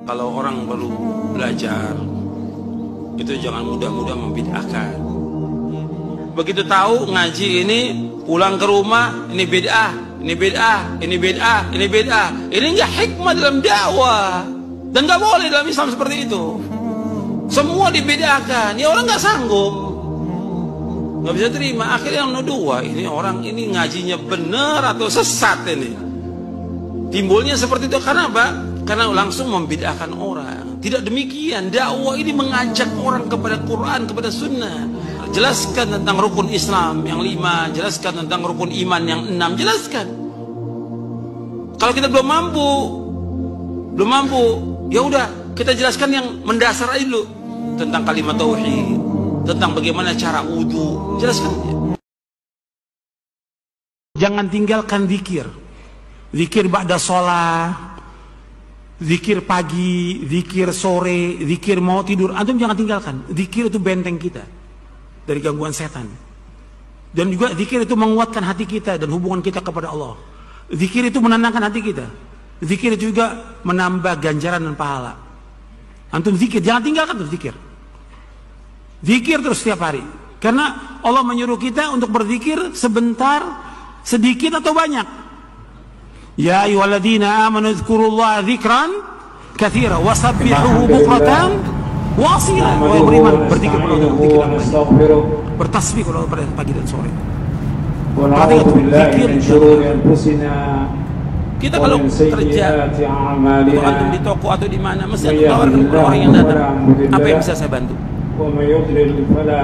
Kalau orang baru belajar itu jangan mudah-mudah membid'ahkan. Begitu tahu ngaji ini, pulang ke rumah ini bid'ah, ini bid'ah, ini bid'ah, ini bid'ah. Ini enggak hikmah dalam dakwah dan enggak boleh dalam Islam seperti itu. Semua dibid'ahkan, ya orang enggak sanggup, nggak bisa terima. Akhirnya yang nuduh, ini orang ini ngajinya benar atau sesat ini. Timbulnya seperti itu karena apa? Karena langsung membid'ahkan orang. Tidak demikian, dakwah ini mengajak orang kepada Quran, kepada sunnah. Jelaskan tentang rukun Islam yang 5, jelaskan tentang rukun iman yang 6, jelaskan. Kalau kita belum mampu, ya udah kita jelaskan yang mendasar aja dulu, tentang kalimat tauhid, tentang bagaimana cara wudu, jelaskan. Jangan tinggalkan zikir. Zikir ba'da sholat, zikir pagi, zikir sore, zikir mau tidur. Antum jangan tinggalkan. Zikir itu benteng kita dari gangguan setan. Dan juga zikir itu menguatkan hati kita dan hubungan kita kepada Allah. Zikir itu menenangkan hati kita. Zikir itu juga menambah ganjaran dan pahala. Antum zikir, jangan tinggalkan terus zikir. Zikir terus setiap hari. Karena Allah menyuruh kita untuk berzikir sebentar, sedikit atau banyak. Ya ayyuhalladzina amanu dzkurullaha dzikran katsiran wasabbihuhu bukratan wa asila. Wahai beriman, berzikir kepada Allah, zikir yang banyak, bertasbih kepada Allah pada pagi dan sore. Perhatikan zikir. Kita kalau kerja, atau antum di toko atau di mana, mesti antum tawarkan kepada orang yang datang, apa yang bisa saya bantu?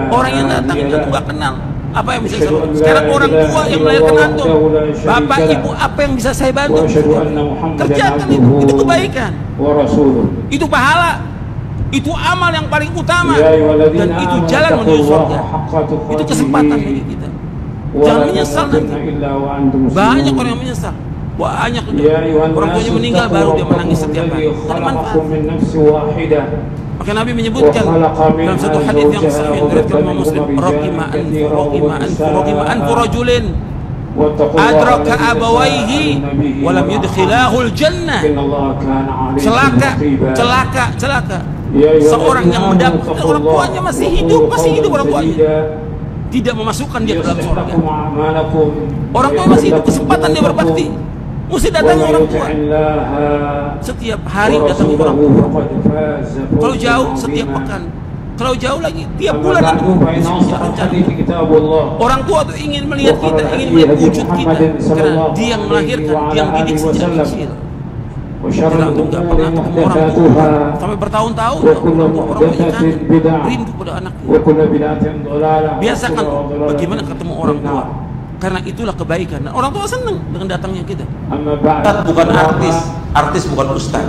Orang yang datang itu antum nggak kenal, apa yang bisa saya bantu? Sekarang orang tua yang melahirkan antum, bapak ibu, apa yang bisa saya bantu? Kerjakan itu kebaikan, itu pahala, itu amal yang paling utama, dan itu jalan menuju surga. Itu kesempatan bagi kita. Jangan menyesal nanti. Banyak orang yang menyesal. Banyak orang tuanya meninggal baru dia menangis setiap hari. Ada manfaat. Maka Nabi menyebutkan dalam satu hadis yang sahih diriwayatkan Imam Muslim, raqima anfu rajulin adraka abawaihi wa lam yudkhilahul jannah. Celaka seorang yang mendapatkan orang tuanya masih hidup orang tuanya, tidak memasukkan dia ke dalam surga. Orang tua masih hidup, kesempatan dia berbakti. Mesti datang orang tua. Setiap hari datang orang tua. Kalau jauh setiap pekan. Kalau jauh lagi tiap bulan ada rencana. Orang tua tuh ingin melihat kita, ingin melihat wujud kita. Karena dia yang melahirkan, dia yang didik sejak kecil. Kita untuk nggak pernah ketemu orang tua sampai bertahun-tahun. Orang tuanya kangen, rindu pada anaknya. Biasakan bagaimana ketemu orang tua. Karena itulah kebaikan. Dan orang tua senang dengan datangnya kita. Bukan artis bukan ustaz.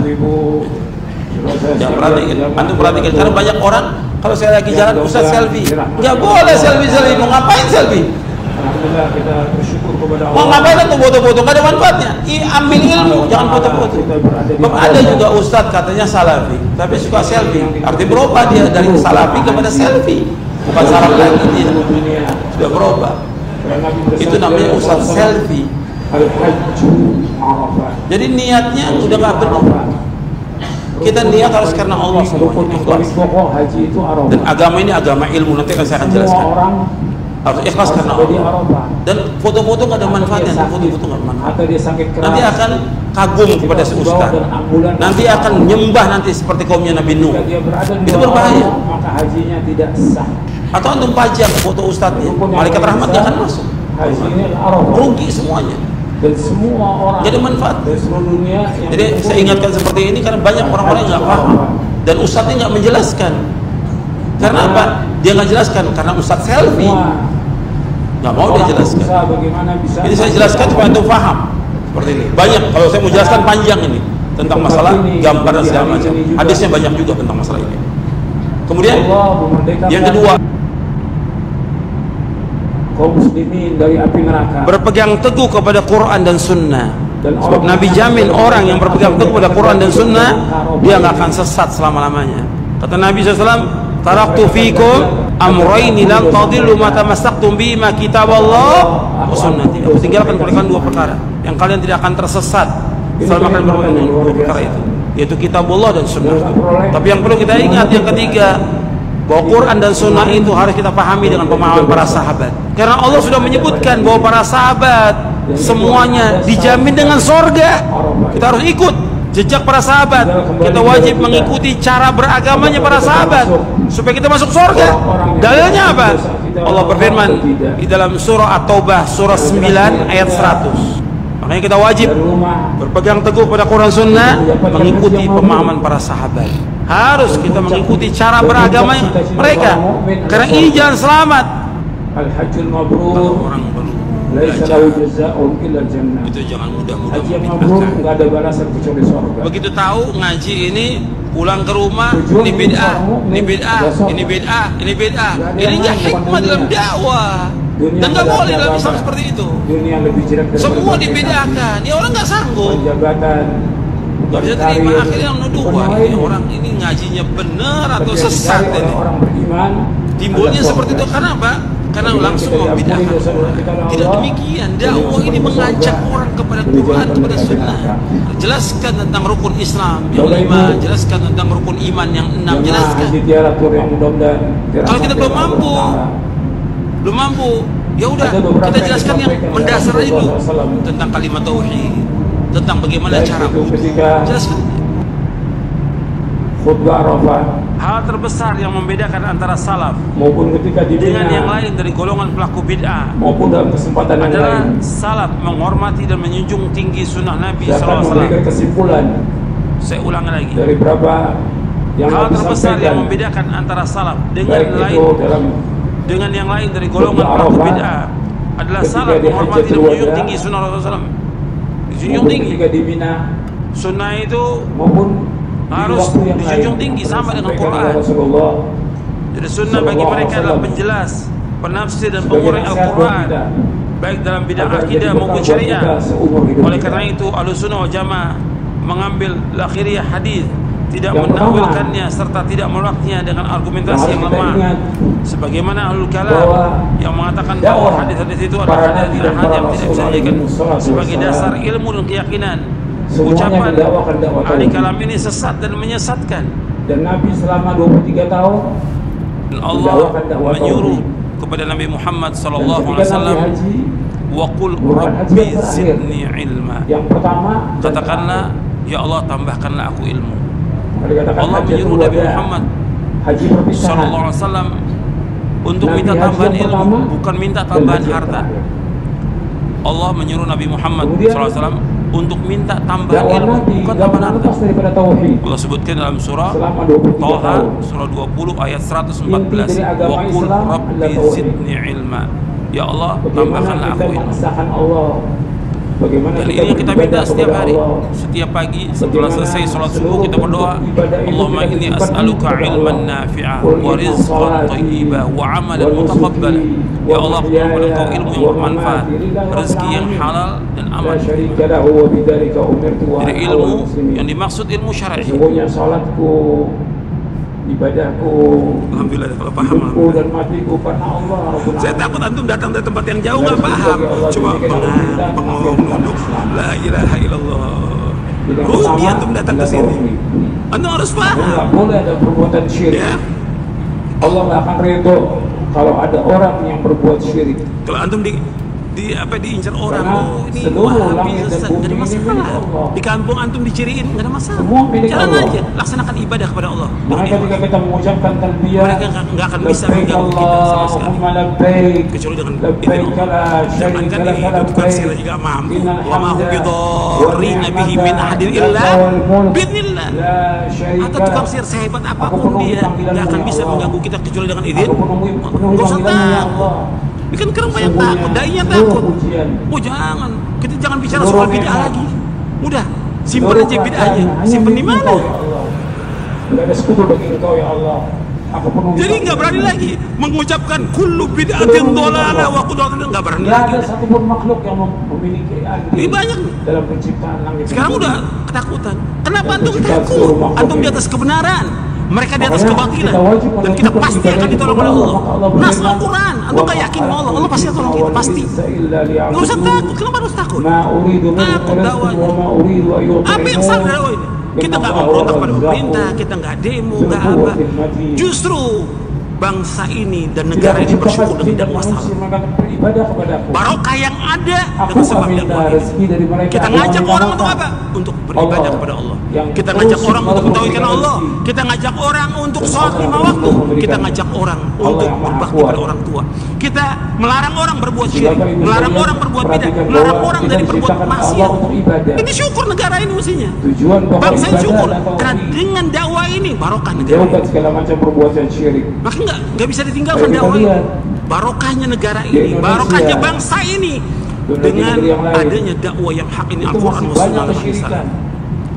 Jangan perhatikan. Antum perhatikan. Karena banyak orang kalau saya lagi jalan ustaz selfie. Nggak boleh selfie. Mau ngapain selfie? Alhamdulillah, kita bersyukur kepada Allah. Mau ngapain tuh foto-foto? Nggak ada manfaatnya. Ambil ilmu, jangan foto-foto. Ada juga ustaz katanya salafi, tapi suka selfie. Arti berubah dia dari salafi kepada selfie. Bukan salah lagi dia. Sudah berubah. Itu namanya ustaz selfie. Jadi niatnya udah nggak benar. Kita niat harus karena Allah semuanya, ikhlas. Dan agama ini agama ilmu, nanti akan saya akan jelaskan. Harus ikhlas karena Allah. Dan foto-foto nggak ada manfaatnya, foto-foto nggak ada manfaat. Nanti akan kagum kepada si ustaz. Nanti akan nyembah nanti seperti kaumnya Nabi Nuh. Itu berbahaya. Maka hajinya tidak sah. Atau antum pajang foto ustadznya, malaikat rahmat nggak akan masuk. Rugi semuanya. Dan semua orang. Jadi manfaat. Jadi saya ingatkan seperti ini karena banyak orang-orang yang nggak paham dan ustadznya nggak menjelaskan. Karena apa? Dia nggak jelaskan karena ustadz selfie. Nggak mau dia jelaskan. Ini saya jelaskan supaya antum paham. Seperti ini. Banyak. Kalau saya mau jelaskan panjang ini tentang masalah gambar dan segala macam. Hadisnya banyak juga tentang masalah ini. Kemudian yang kedua, kaum muslimin dari api neraka. Berpegang teguh kepada Quran dan Sunnah. Sebab Nabi jamin orang yang berpegang teguh kepada Quran dan Sunnah, dia nggak akan sesat selama-lamanya. Kata Nabi SAW, taraktu fikum amrayni lan tadillu ma tamassaktum bi ma kitaballah wa sunnati. Aku tinggalkan kalian dua perkara yang kalian tidak akan tersesat selama kalian berpegang dengan dua perkara itu. yaitu kitabullah dan sunnah. Tapi yang perlu kita ingat yang ketiga, bahwa Quran dan sunnah itu harus kita pahami dengan pemahaman para sahabat. Karena Allah sudah menyebutkan bahwa para sahabat semuanya dijamin dengan sorga. Kita harus ikut jejak para sahabat. Kita wajib mengikuti cara beragamanya para sahabat supaya kita masuk sorga. Dalilnya apa? Allah berfirman di dalam surah At-Taubah surah 9 ayat 100. Makanya kita wajib berpegang teguh pada Quran Sunnah, mengikuti pemahaman para sahabat. Harus kita mengikuti cara beragama mereka, karena ini jalan selamat. Al-Hajjul Mabrur Orang baru laisa lahu jazaa'un illa jannah. itu jangan mudah-mudah Haji yang mabrur memidahkan. enggak ada balasan kecuali surga. Begitu tahu ngaji ini, pulang ke rumah, ini bid'ah, ini bid'ah, ini bid'ah, ini bid'ah. Ini nggak hikmah dalam dakwah. Dan nggak boleh dalam Islam seperti itu. Dunia lebih jelek daripada Semua kehidupan. dibedahkan. Ya orang nggak sanggup. Jabatan Nggak bisa terima. Akhirnya yang nuduh, wah ini orang ini ngajinya benar atau sesat ini. Orang beriman Timbulnya seperti itu karena apa? Karena langsung membid'ahkan orang. Tidak demikian. Dakwah ini mengajak orang kepada Quran, kepada Sunnah. Jelaskan tentang rukun Islam yang 5, jelaskan tentang rukun iman yang 6, jelaskan. Kalau kita belum mampu, ya udah kita jelaskan yang mendasar aja dulu tentang kalimat tauhid, tentang bagaimana cara wudu. Jelaskan. Khutbah Arafah Hal terbesar yang membedakan antara salaf maupun ketika di dengan yang Mina lain dari golongan pelaku bid'ah maupun dalam kesempatan yang adalah lain, salaf menghormati dan menjunjung tinggi sunnah Nabi saya akan memberikan SAW. kesimpulan Saya ulangi lagi. dari berapa yang Hal Nabi terbesar yang sampaikan, membedakan antara salaf dengan baik lain itu dalam dengan yang lain dari golongan Khutbah pelaku Arafah, bid'ah adalah ketika salaf di menghormati dan Hajjatul menjunjung Wada, tinggi sunnah Rasulullah SAW. Dijunjung maupun tinggi. ketika di Mina Sunnah itu maupun harus di waktu yang dijunjung lain, tinggi sama dengan disampaikan oleh Quran. Rasulullah. Jadi sunnah bagi Sallallahu mereka alaihi adalah wasallam. penjelas, penafsir dan Sebagai pengurai nasihat buat Al-Quran, kita, baik dalam bidang agar akidah jadi maupun bekal buat syariah. kita seumur hidup Oleh kita. karena itu Ahlussunnah wal Jamaah mengambil lahiriah hadis, tidak Yang menakwilkannya serta tidak menolaknya dengan argumentasi yang Harus kita lemah. ingat Sebagaimana Ahlul Kalam bahwa yang mengatakan bahwa dakwah hadis-hadis itu para adalah nabi hadis dan para yang tidak rasul bisa dijadikan alaihi wassalatu sebagai wassalam, dasar ilmu dan keyakinan. semuanya Ucapan mendakwakan dakwah ahli tauhid. kalam ini sesat dan menyesatkan. Dan Nabi selama 23 tahun Dan Allah mendakwakan dakwah menyuruh tauhid. kepada Nabi Muhammad Dan sallallahu ketika alaihi wasallam, Nabi haji, wa qul bukan haji rabbi yang terakhir. zidni ilma. Yang pertama dan Katakanlah, ya Allah tambahkanlah aku ilmu. terakhir. Dikatakan Allah Hajjatul menyuruh Nabi Wada, Muhammad haji perpisahan. sallallahu alaihi wasallam untuk Nabi minta haji tambahan yang ilmu, pertama bukan minta dan tambahan haji yang harta. terakhir. Allah menyuruh Nabi Muhammad Kemudian, sallallahu alaihi wasallam untuk minta tambahan Dakwah ilmu, Nabi bukan gak tambahan pernah harta. lepas daripada tauhid. Allah sebutkan dalam surah Selama 23 Thaha tahun. surah 20 ayat Inti dari 114. agama Wa qul Islam rabbi adalah tauhid. zidni ilma. Ya Allah, Bagaimana tambahkanlah kita aku ilmu. mengesahkan Allah, bagaimana Dan ini yang kita minta beribadah setiap kepada hari. Allah. Setiap pagi setelah Bagaimana selesai sholat subuh seluruh kita berdoa, bentuk ibadah itu Allahumma kita inni titipkan as'aluka kepada ilman Allah. nafi'ah Qul wa inna rizqan salati thayyibah wa amalan wa nusuki mutaqabbal. Ya Allah, wa kepada Engkau mahyaya ilmu wa yang bermanfaat, mamati lillahi rezeki yang rabbil halal dan La aman. syarika lahu wa bidzalika umirtu wa Jadi ana ilmu awwalul muslimin. yang dimaksud ilmu syar'i. Sesungguhnya salatku, ibadahku, Alhamdulillah kalau paham. hidupku dan matiku karena Allah Rabbul Saya Alamin. takut antum datang dari tempat yang jauh nggak paham. Cuma bengong duduk. La ilaha illallah. Rugi antum datang ke sini. Antum harus Nggak paham. boleh ada perbuatan syirik. Ya. Allah nggak akan ridho kalau ada orang yang berbuat syirik. Kalau antum diincar orang, Karena oh ini seluruh Wahabi langit dan sesat, bumi nggak ada ini masalah. milik Allah. Di kampung antum diciriin, nggak ada masalah. Semua milik Jalan Allah. aja, laksanakan ibadah kepada Allah. Maka ketika kita mengucapkan talbiyah, Mereka nggak akan bisa labbaik mengganggu kita sama sekali. Allahumma labbaik, Kecuali dengan labbaik izin la Allah. syarika Jangankan laka itu tukang labbaik, sihir juga mampu. innal Wa ma hum hamda bidarrina wal bihi min ni'mata ahadin laka illa wal mulk, bi'idznillah. la syarika Atau tukang lak. sihir sehebat Aku apapun penuhi dia panggilanmu, nggak akan ya bisa Allah. mengganggu kita kecuali dengan izin. Aku penuhi Nggak usah panggilanmu, ya takut. Allah. Ini kan sekarang banyak Sesungguhnya takut, dainya seluruh takut. pujian, Oh jangan, kita jangan bicara seluruh soal bid'ah nikmat, lagi. Udah, simpan seluruh aja bid'ahnya. kerajaan hanya Simpan di milik mana? Engkau, ya Allah. Tidak ada sekutu bagi Engkau, ya Allah. Aku penuhi. Jadi nggak berani lagi mengucapkan kullu bid'atin dhalalah wa kullu dhalalah, nggak berani Tidak lagi. ada satupun makhluk yang memiliki andil Ini banyak. dalam penciptaan langit. Sekarang dan udah bumi. ketakutan. Kenapa Dan antum penciptaan takut? seluruh makhluk Antum di ini. atas kebenaran, mereka di atas Makanya kebatilan, kita wajib dan kita menunjukkan pasti akan ibadah ditolong kepada oleh Allah. Allah. Maka Allah Nas berfirman, Al-Quran, antum nggak yakin sama Allah, Allah pasti akan tolong kita, pasti. Nggak usah takut. Kenapa harus takut? Ma uridu minhum Takut rizqan dakwahnya. wa ma uridu an Apa yang salah yut'imun. dakwah ini? Kita nggak memberontak pada pemerintah, kita nggak demo, nggak apa. Justru bangsa ini dan negara ini bersyukur dengan dakwah salam. Barokah yang ada dengan sebab dakwah ini. Kita ngajak orang untuk apa? Untuk beribadah kepada Allah. Kita ngajak orang untuk mentauhidkan Allah. Kita ngajak orang untuk sholat 5 waktu. Kita ngajak orang untuk berbakti pada orang tua. Kita melarang orang berbuat syirik, melarang orang berbuat bidah, melarang orang dari berbuat maksiat. Ini syukur negara ini mestinya. Bangsa ini syukur karena dengan dakwah ini barokah negara ini. Segala macam perbuatan syirik. Maka nggak bisa ditinggalkan dakwah ini. Barokahnya negara ini, barokahnya bangsa ini dengan adanya dakwah yang hak ini, Al-Quran wa Sunnah.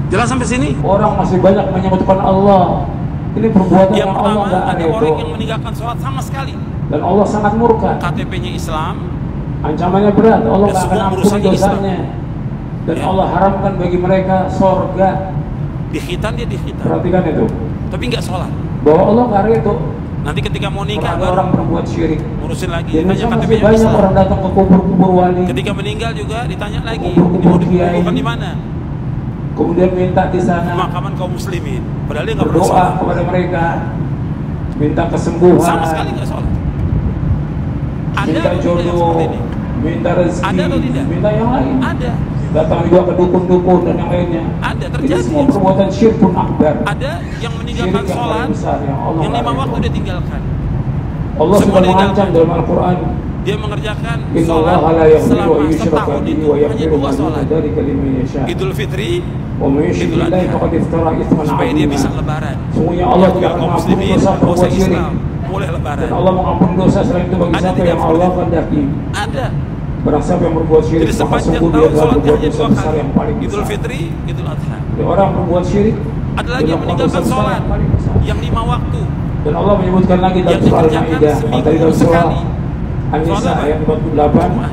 Jelas sampai sini? Orang masih banyak menyebutkan Allah. Ini perbuatan yang Allah nggak ada orang yang meninggalkan sholat sama sekali. Dan Allah sangat murka. KTP-nya Islam. Ancamannya berat. Allah nggak akan ampuni dosanya. Dan Allah haramkan bagi mereka sorga. Dikhitan dia dikhitan. Perhatikan itu. Tapi nggak sholat. Bahwa Allah nggak ridho. Nanti ketika mau nikah baru orang berbuat syirik. Ngurusin lagi. Jadi masih banyak orang datang ke kubur-kubur wali. Ketika meninggal juga ditanya lagi. Ini mau dikuburkan di mana? Kemudian minta di sana. Pemakaman kaum muslimin. Padahal dia nggak berdoa kepada mereka. Minta kesembuhan. Sama sekali nggak sholat. Minta jodoh. Minta rezeki. Ada atau tidak? Minta yang lain. Ada. Datang juga ke dukun-dukun dan yang lainnya. Ada terjadi. Ini semua perbuatan syirkun akbar. Ada yang meninggalkan sholat, yang 5 waktu dia tinggalkan. Allah sudah mengancam dalam Al-Quran. Dia mengerjakan sholat selama setahun itu hanya 2 sholat. Idul Fitri, Idul Adha, supaya dia bisa lebaran. Semuanya Allah tidak akan mengampuni dosa perbuatan syirik. Boleh lebaran. Dan Allah mengampuni dosa selain itu bagi siapa yang Allah kehendaki. Ada. Barang siapa yang berbuat syirik, maka sungguh dia telah berbuat dosa besar yang paling besar. Idul Fitri, Idul Adha. Orang berbuat syirik. Ada lagi yang meninggalkan sholat yang 5 waktu. Dan Allah menyebutkan lagi dalam surah Al-Maidah, atau dalam surah An-Nisa ayat 48,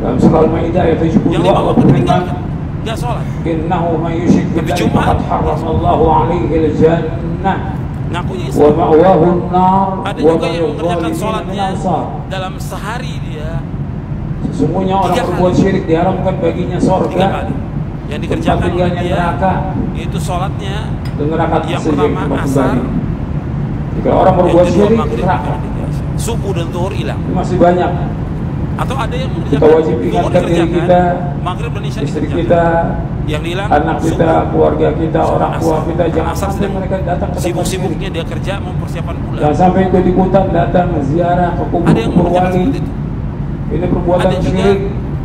dalam surah Al-Maidah ayat 72, Allah berfirman, nggak sholat. Innahu man yusyrik billahi faqad harramallahu alaihi al-jannah wa ma'wahu an-nar. Ada juga yang mengerjakan sholatnya dalam sehari dia. Sesungguhnya orang berbuat syirik diharamkan baginya surga. Yang dikerjakan oleh dia itu sholatnya yang pertama asar. Jika orang berbuat syirik, neraka. Subuh dan zuhur hilang. Masih banyak. Atau ada yang kita wajib ingatkan diri kita, maghrib dan isya istri kita, yang hilang, anak kita, keluarga kita, orang tua kita, jangan sampai mereka datang ke tempat sibuk-sibuknya dia kerja mempersiapkan pulang. Jangan sampai ikut-ikutan datang ziarah ke kubur wali. Ini perbuatan syirik.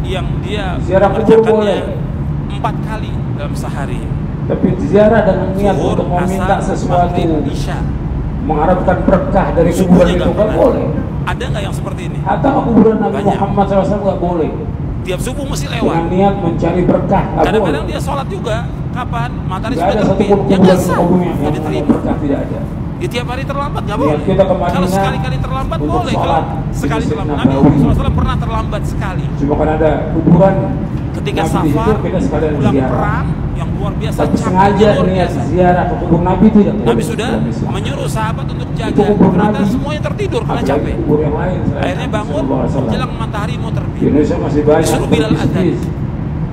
Yang dia ziarah kubur boleh 4 kali dalam sehari. Tapi ziarah dengan niat untuk meminta sesuatu, mengharapkan berkah dari kuburan itu nggak boleh. Ada nggak yang seperti ini? Hatta kuburan Nabi Muhammad SAW nggak boleh. Tiap subuh mesti lewat. Dengan niat mencari berkah. Kadang-kadang dia sholat juga. Kapan? Matahari sudah terbit. Ya nggak sah. Yang diterima berkah tidak ada. Di tiap hari terlambat nggak boleh. Kalau sekali-kali terlambat boleh. Kalau sekali terlambat. Nabi SAW pernah terlambat sekali. Cuma kan ada kuburan. Ketika safar, pulang perang yang luar biasa, sengaja niat ziarah ke kubur Nabi tidak. Nabi sudah menyuruh sahabat untuk jaga. Ternyata semuanya tertidur karena capek. Akhirnya bangun menjelang matahari mau terbit. Indonesia masih banyak. Suruh Bilal adzan.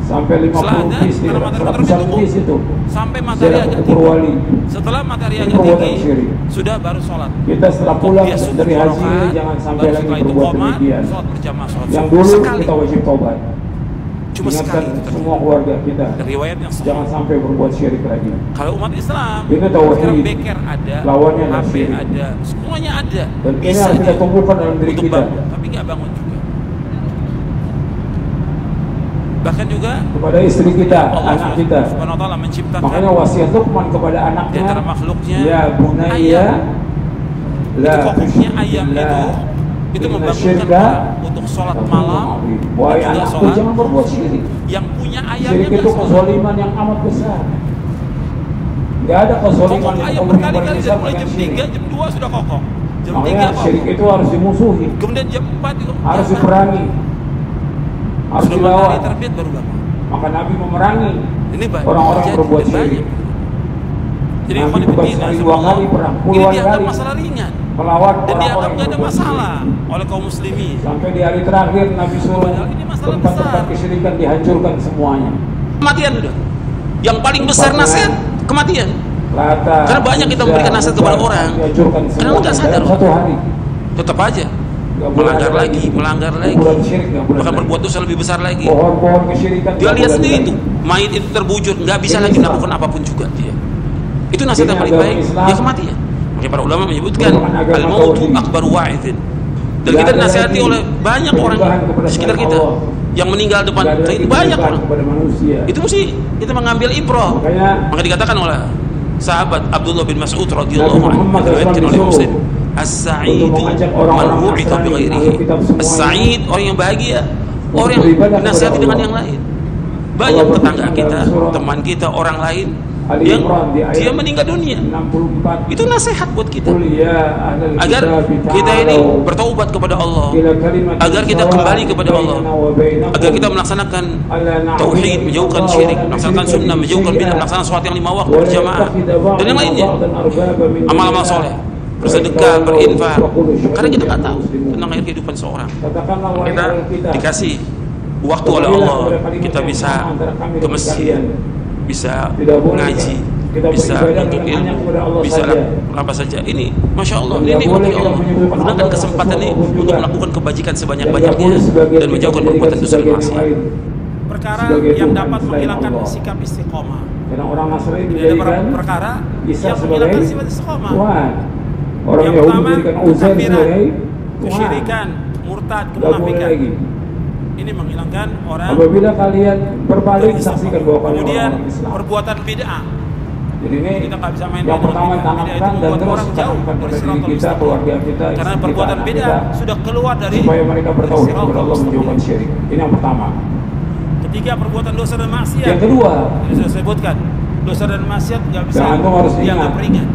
Sampai 50 bis, 100 bis itu. Sampai matahari agak tinggi. Setelah matahari agak tinggi, sudah baru sholat. Kita setelah pulang dari haji jangan sampai lagi berbuat demikian. Sholat berjamaah, sholat yang dulu kita wajib taubat. Cuma sekali semua keluarga kita riwayat yang jangan sampai berbuat syirik lagi. Kalau umat Islam ini tauhid, beker ada, lawannya HP ada, semuanya ada. Dan ini harus kita tumbuhkan dalam diri kita. Bangun, tapi nggak bangun juga. Bahkan juga kepada istri kita, Allah anak kita. Subhanahu wa ta'ala menciptakan. Makanya wasiat Luqman kepada anaknya. Di antara makhluknya. Ya bunayya. Itu fokusnya ayam itu membangunkan orang untuk sholat malam. Wahai anakku, jangan berbuat syirik. Yang punya ayamnya syirik itu kezaliman yang amat besar. Gak ada kezaliman yang ayam berkali-kali dari mulai jam 3, jam 2 sudah kokok. Jam 3 syirik itu harus dimusuhi. Kemudian jam 4 itu harus diperangi. Harus dilawan. Terbit baru bangun. Maka Nabi memerangi orang-orang yang berbuat syirik. Jadi Nabi bukan sekali 2 kali perang, puluhan kali masalah ringan melawan dan dianggap orang-orang gak ada masalah oleh kaum muslimin. Sampai di hari terakhir Nabi suruh tempat-tempat kesyirikan dihancurkan semuanya. Kematian udah. Yang paling besar nasihat kematian. Karena banyak kita memberikan nasihat kepada orang, karena nggak sadar, tetap aja melanggar lagi, bahkan berbuat dosa lebih besar lagi. Dia lihat sendiri itu, mayit itu terbujur, nggak bisa lagi melakukan apapun juga dia. Itu nasihat yang paling baik, dia kematian. Makanya para ulama menyebutkan al-mautu akbaru wa'idhin. Dan kita dinasihati oleh banyak orang di sekitar kita yang meninggal depan kita, banyak orang. Itu mesti kita mengambil ibrah. Maka dikatakan oleh sahabat Abdullah bin Mas'ud radhiyallahu anhu, diriwayatkan oleh Muslim, as-sa'idu man wu'ita bi ghairihi. As-sa'id, orang yang bahagia, orang yang dinasihati dengan yang lain. Banyak tetangga kita, teman kita, orang lain yang dia meninggal dunia. Itu nasihat buat kita agar kita ini bertaubat kepada Allah, agar kita kembali kepada Allah, agar kita melaksanakan tauhid, menjauhkan syirik, melaksanakan sunnah, menjauhkan bid'ah, melaksanakan sholat yang 5 waktu berjamaah dan yang lainnya, amal-amal soleh, bersedekah, berinfak. Karena kita nggak tahu tentang akhir kehidupan seorang. Kita dikasih waktu oleh Allah, kita bisa ke masjid, bisa ngaji, bisa untuk ilmu, bisa apa saja. Ini Masya Allah, ini nikmat Allah. Gunakan kesempatan ini untuk melakukan kebajikan sebanyak-banyaknya dan menjauhkan perbuatan dosa dan maksiat. Perkara yang dapat menghilangkan sikap istiqomah. Ada perkara yang menghilangkan sifat istiqomah. Yang pertama, kekafiran, kesyirikan, murtad, kemunafikan. Ini menghilangkan orang. Apabila kalian berbalik, saksikan bahwa kalian kemudian orang Islam. perbuatan bid'ah. Jadi ini kita nggak bisa main yang pertama tanamkan dan terus orang jauh dari diri kita, keluarga kita, karena perbuatan bid'ah sudah keluar dari supaya mereka bertauhid kepada Allah, menjauhkan syirik. Ini yang pertama. Ketiga, perbuatan dosa dan maksiat. Yang kedua, ini sudah saya sebutkan, dosa dan maksiat nggak bisa dianggap ringan.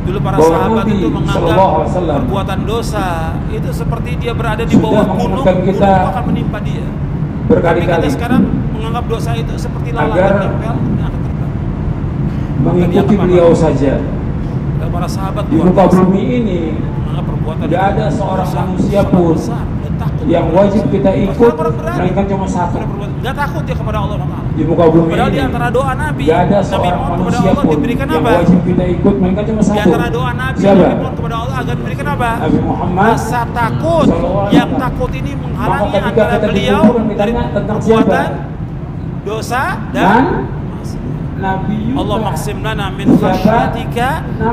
Dulu para sahabat itu menganggap perbuatan dosa itu seperti dia berada di bawah gunung, gunung akan menimpa dia. Tapi kita sekarang menganggap dosa itu seperti lalat yang nempel, akan terbang. Mengikuti beliau saja. Dan para sahabat di muka bumi ini tidak ada seorang manusia pun yang wajib kita ikut, melainkan cuma satu. Gak takut dia kepada Allah Taala. Di muka bumi padahal ini di antara doa Nabi, tidak ada seorang manusia pun yang wajib kita ikut, melainkan cuma satu. Di antara doa Nabi, siapa? Nabi kepada Allah agar diberikan apa? Nabi Muhammad. Rasa takut, yang takut ini menghalangi antara beliau dari perbuatan dosa dan Nabi Yusuf. Allah maksim lana min khasyatika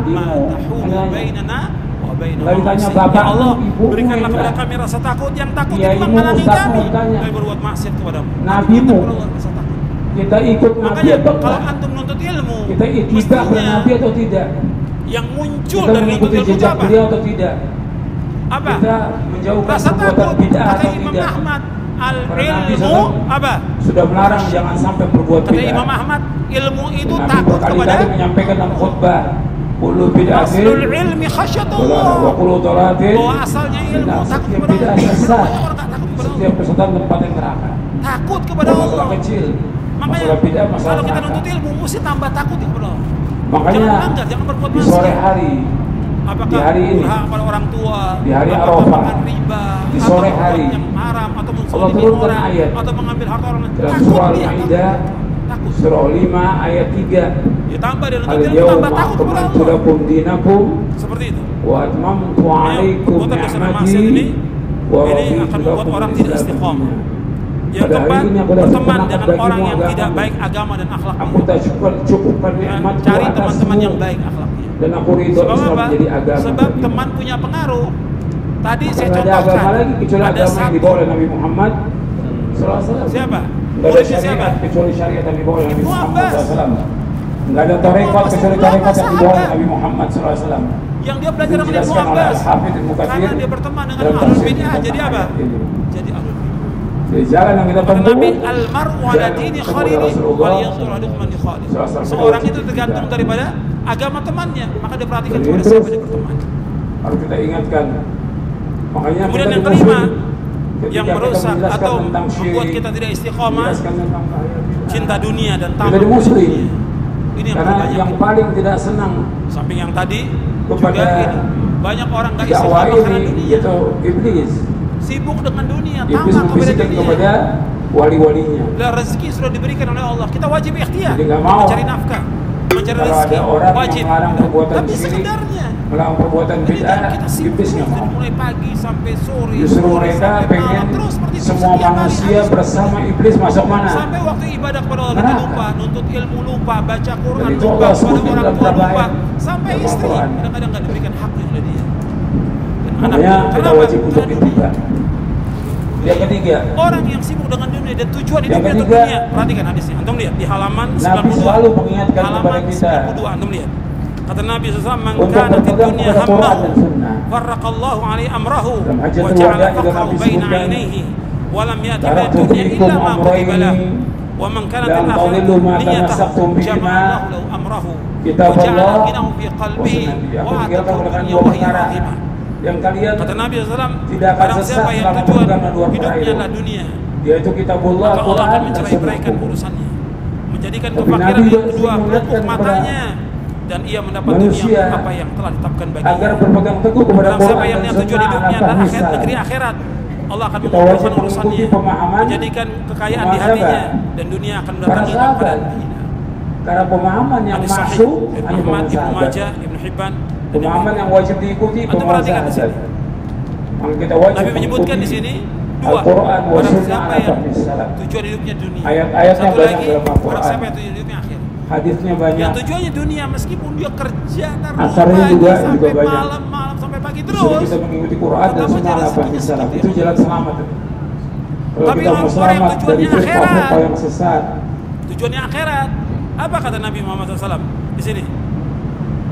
ma tahulu bainana wa baina ma'asiyah. Ya Allah, berikanlah kepada kami rasa takut, yang takut ini menghalangi kami dari berbuat maksiat kepadamu. Nabimu, kita ikut makanya kalau antum menuntut ilmu, kita ikut Nabi atau tidak? Yang muncul kita dari mengikuti jejak beliau atau tidak? Apa? Kita menjauhkan rasa perbuatan bid'ah kata atau Imam tidak? Ahmad, al-ilmu apa? Sudah melarang jangan sampai berbuat bid'ah. Kata Imam Ahmad, ilmu itu Nabi takut kepada menyampaikan dalam khutbah, qulu bid'atin aslul ilmi khasyatullah. wa qulu dhalatin. Bahwa asalnya ilmu takut kepada Allah. Setiap orang tak takut kepada Allah. Setiap kesatuan tempat yang neraka. Takut kepada Allah. Masalah kecil. Makanya masalah bid'ah, masalah kalau kita neraka. nuntut ilmu mesti tambah takut kepada Allah. Makanya jangan langgar, jangan berbuat di maksiat. sore hari, apakah di hari ini, berhak pada orang tua, di hari apakah Arafah, makan riba, di sore atau hari, yang haram, atau Allah menzalimi turunkan orang, ayat atau mengambil harta orang lain. dalam Takut surah dia. Al-Maidah, Takut. surah 5 ayat 3. Ya tambah dia nuntut ilmu, Al-yawma tambah takut kepada akmaltu Allah. lakum dinakum Seperti itu. wa atmamtu 'alaikum Perbuatan dosa dan ni'mati maksiat ini wa akan raditu membuat lakum orang tidak al-Islam istiqomah. dinan. Yang Pada hari keempat, ini aku dah berteman sependapat dengan bagimu orang yang agama. tidak baik agama dan akhlaknya. Aku tak cukupkan nikmatku Cari atasmu teman-teman yang baik akhlaknya. dan aku ridho Sebab Islam apa? menjadi agama. Sebab bagimu. teman punya pengaruh. Tadi saya Tidak ada agama contohkan. lagi kecuali Ada agama yang satu. dibawa oleh Nabi Muhammad SAW. Siapa? Tidak ada Polisi siapa? syariat kecuali syariat yang dibawa oleh Nabi Ibnu Muhammad Abbas. SAW. Tidak ada tarekat kecuali tarekat yang dibawa oleh Nabi Muhammad SAW. Yang dia belajar dengan Ibnu Dijelaskan oleh Abbas. Al-Hafidh Al-Mukathir Karena dia berteman dengan dalam ahlul tafsir bid'ah. tentang Jadi apa? ayat ini. Jadi ahlul bid'ah. Jadi jalan yang kita Kata tempuh, Nabi, al-mar'u ala dini khalili wal yanzur ahadukum man yukhalil. Seorang itu tergantung daripada agama temannya, maka dia perhatikan Jadi kepada terus siapa dia berteman. harus kita ingatkan. Makanya Kemudian kita yang di kelima, Muslim, ketika yang kita merusak menjelaskan atau tentang membuat syirik, kita tidak istiqomah, menjelaskan tentang bahaya bid'ah. cinta dunia dan Kita tamak di Muslim. dunia. Ini yang Karena terbanyak. yang paling tidak senang Samping yang tadi kepada juga ini banyak orang gak dakwah istiqomah karena ini dunia, yaitu iblis. sibuk dengan dunia, Iblis tamak kepada membisikkan dunia. kepada wali-walinya. Dan rezeki sudah diberikan oleh Allah, kita wajib ikhtiar Jadi nggak mau mencari nafkah, mencari kalau rezeki ada orang wajib. yang melarang perbuatan Tapi syirik, sekedarnya melarang perbuatan bid'ah, kita sibuk iblis nggak dari mau. mulai pagi sampai sore. Justru sore mereka sampai pengen malam, terus seperti itu semua setiap hari, manusia habis bersama iblis masuk mana? sampai waktu ibadah kepada Allah kita Neraka. lupa, nuntut ilmu lupa, baca Quran Dan itu lupa, Allah kepada sebutkan orang dalam tua beberapa lupa, ayat sampai dalam istri Al-Quran. kadang-kadang nggak diberikan haknya oleh dia. Dan Makanya kita kenapa? wajib untuk Karena itiba. Yang ketiga, orang yang sibuk dengan dunia dan tujuan yang hidupnya untuk ketiga, dunia. Perhatikan hadisnya. Antum lihat di halaman Nabi 92. selalu mengingatkan Halaman kepada kita 92. Antum lihat. Kata Nabi SAW, "Man untuk kana fid berpegang dunya kepada Quran hammahu, dan Sunnah. farraqallahu alaihi amrahu, Dalam wa Hajjatul ja'ala Wada juga faqrahu Nabi baina sebutkan, 'ainaihi, wa lam ya'ti min Taraktu dunya fiikum illa ma kutiba lahu, amrayni wa man kana lam fil tadillu akhirati ma niyyatahu, tamassaktum bihima, jama'allahu lahu amrahu, wa Kitabullah ja'ala ghinahu fi qalbihi, wa sunnati." wa Aku mengingatkan ataqahu kepada dunya dua wa hiya perkara rahimah. yang kalian Kata Nabi SAW, tidak akan barang sesat siapa yang selama tujuan berpegang dua perkara hidupnya itu, adalah dunia, yaitu kitabullah, maka Allah akan Quran dan mencerai-beraikan Sunnah. urusannya, menjadikan Tapi kefakiran Nabi yang kedua mengingatkan pelupuk kepada matanya, dan ia mendapat manusia dunia apa yang telah ditetapkan baginya. agar berpegang teguh kepada Barang siapa Quran yang dan tujuan Sunnah hidupnya ala adalah akhirat, fahmi negeri salaf. akhirat, Allah akan Kita mengumpulkan wajib urusannya, mengikuti pemahaman menjadikan kekayaan di para hatinya, sahabat, dan dunia akan para mendatangi sahabat. kepada Karena pemahaman yang hadis sahih masuk Ibnu hanya Ahmad, pemahaman Ibnu sahabat. Majah, Ibnu Hibban. dan Pemahaman yang wajib diikuti Antum pemahaman perhatikan di sahabat. sini. Maka kita wajib Nabi menyebutkan di mengikuti sini dua, Al-Quran wa barang Sunnah siapa ala yang fahmi salaf. tujuan hidupnya dunia, Ayat-ayatnya satu banyak lagi dalam Al-Quran. barang siapa yang tujuan hidupnya akhirat. Hadisnya banyak. Yang tujuannya dunia meskipun dia kerja dari Asarnya pagi juga sampai banyak. malam sampai pagi Justru terus. kita mengikuti Quran dan Tetap Sunnah aja ala fahmi rezekinya salaf. seperti Itu jalan selamat. Kalau Tapi kita mau orang yang selamat dari tujuannya firqah-firqah akhirat. yang sesat, Tujuannya akhirat. Apa kata Nabi Muhammad SAW di sini?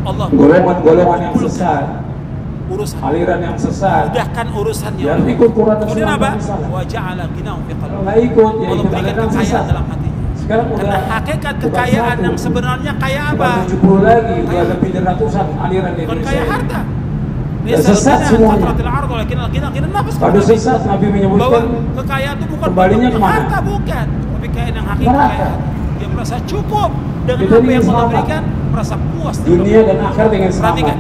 Allah golongan-golongan yang kumpulkan sesat, urusan, aliran yang sesat, mudahkan urusannya. yang ikut Quran dan Kemudian Sunnah apa? fahmi salaf. Wa ja'ala ghinahu fi Kalau qalbi. nggak ikut, ya Allah ikut berikan aliran kekayaan sesat. dalam hatinya. Sekarang Karena udah hakikat bukan kekayaan satu, yang sebenarnya kaya apa? bukan 70 lagi, udah lebih dari ratusan aliran di Bukan Indonesia. kaya harta. Dan sesat semuanya. Kalau sesat, Nabi bahwa menyebutkan kekayaan itu bukan kembalinya bentuk kemana? harta, bukan, tapi kekayaan yang hakiki. Neraka. Dia merasa cukup dengan Kita apa ingin yang Allah selamat. berikan, merasa puas. Dunia dan akhirat ingin selamat. Perhatikan,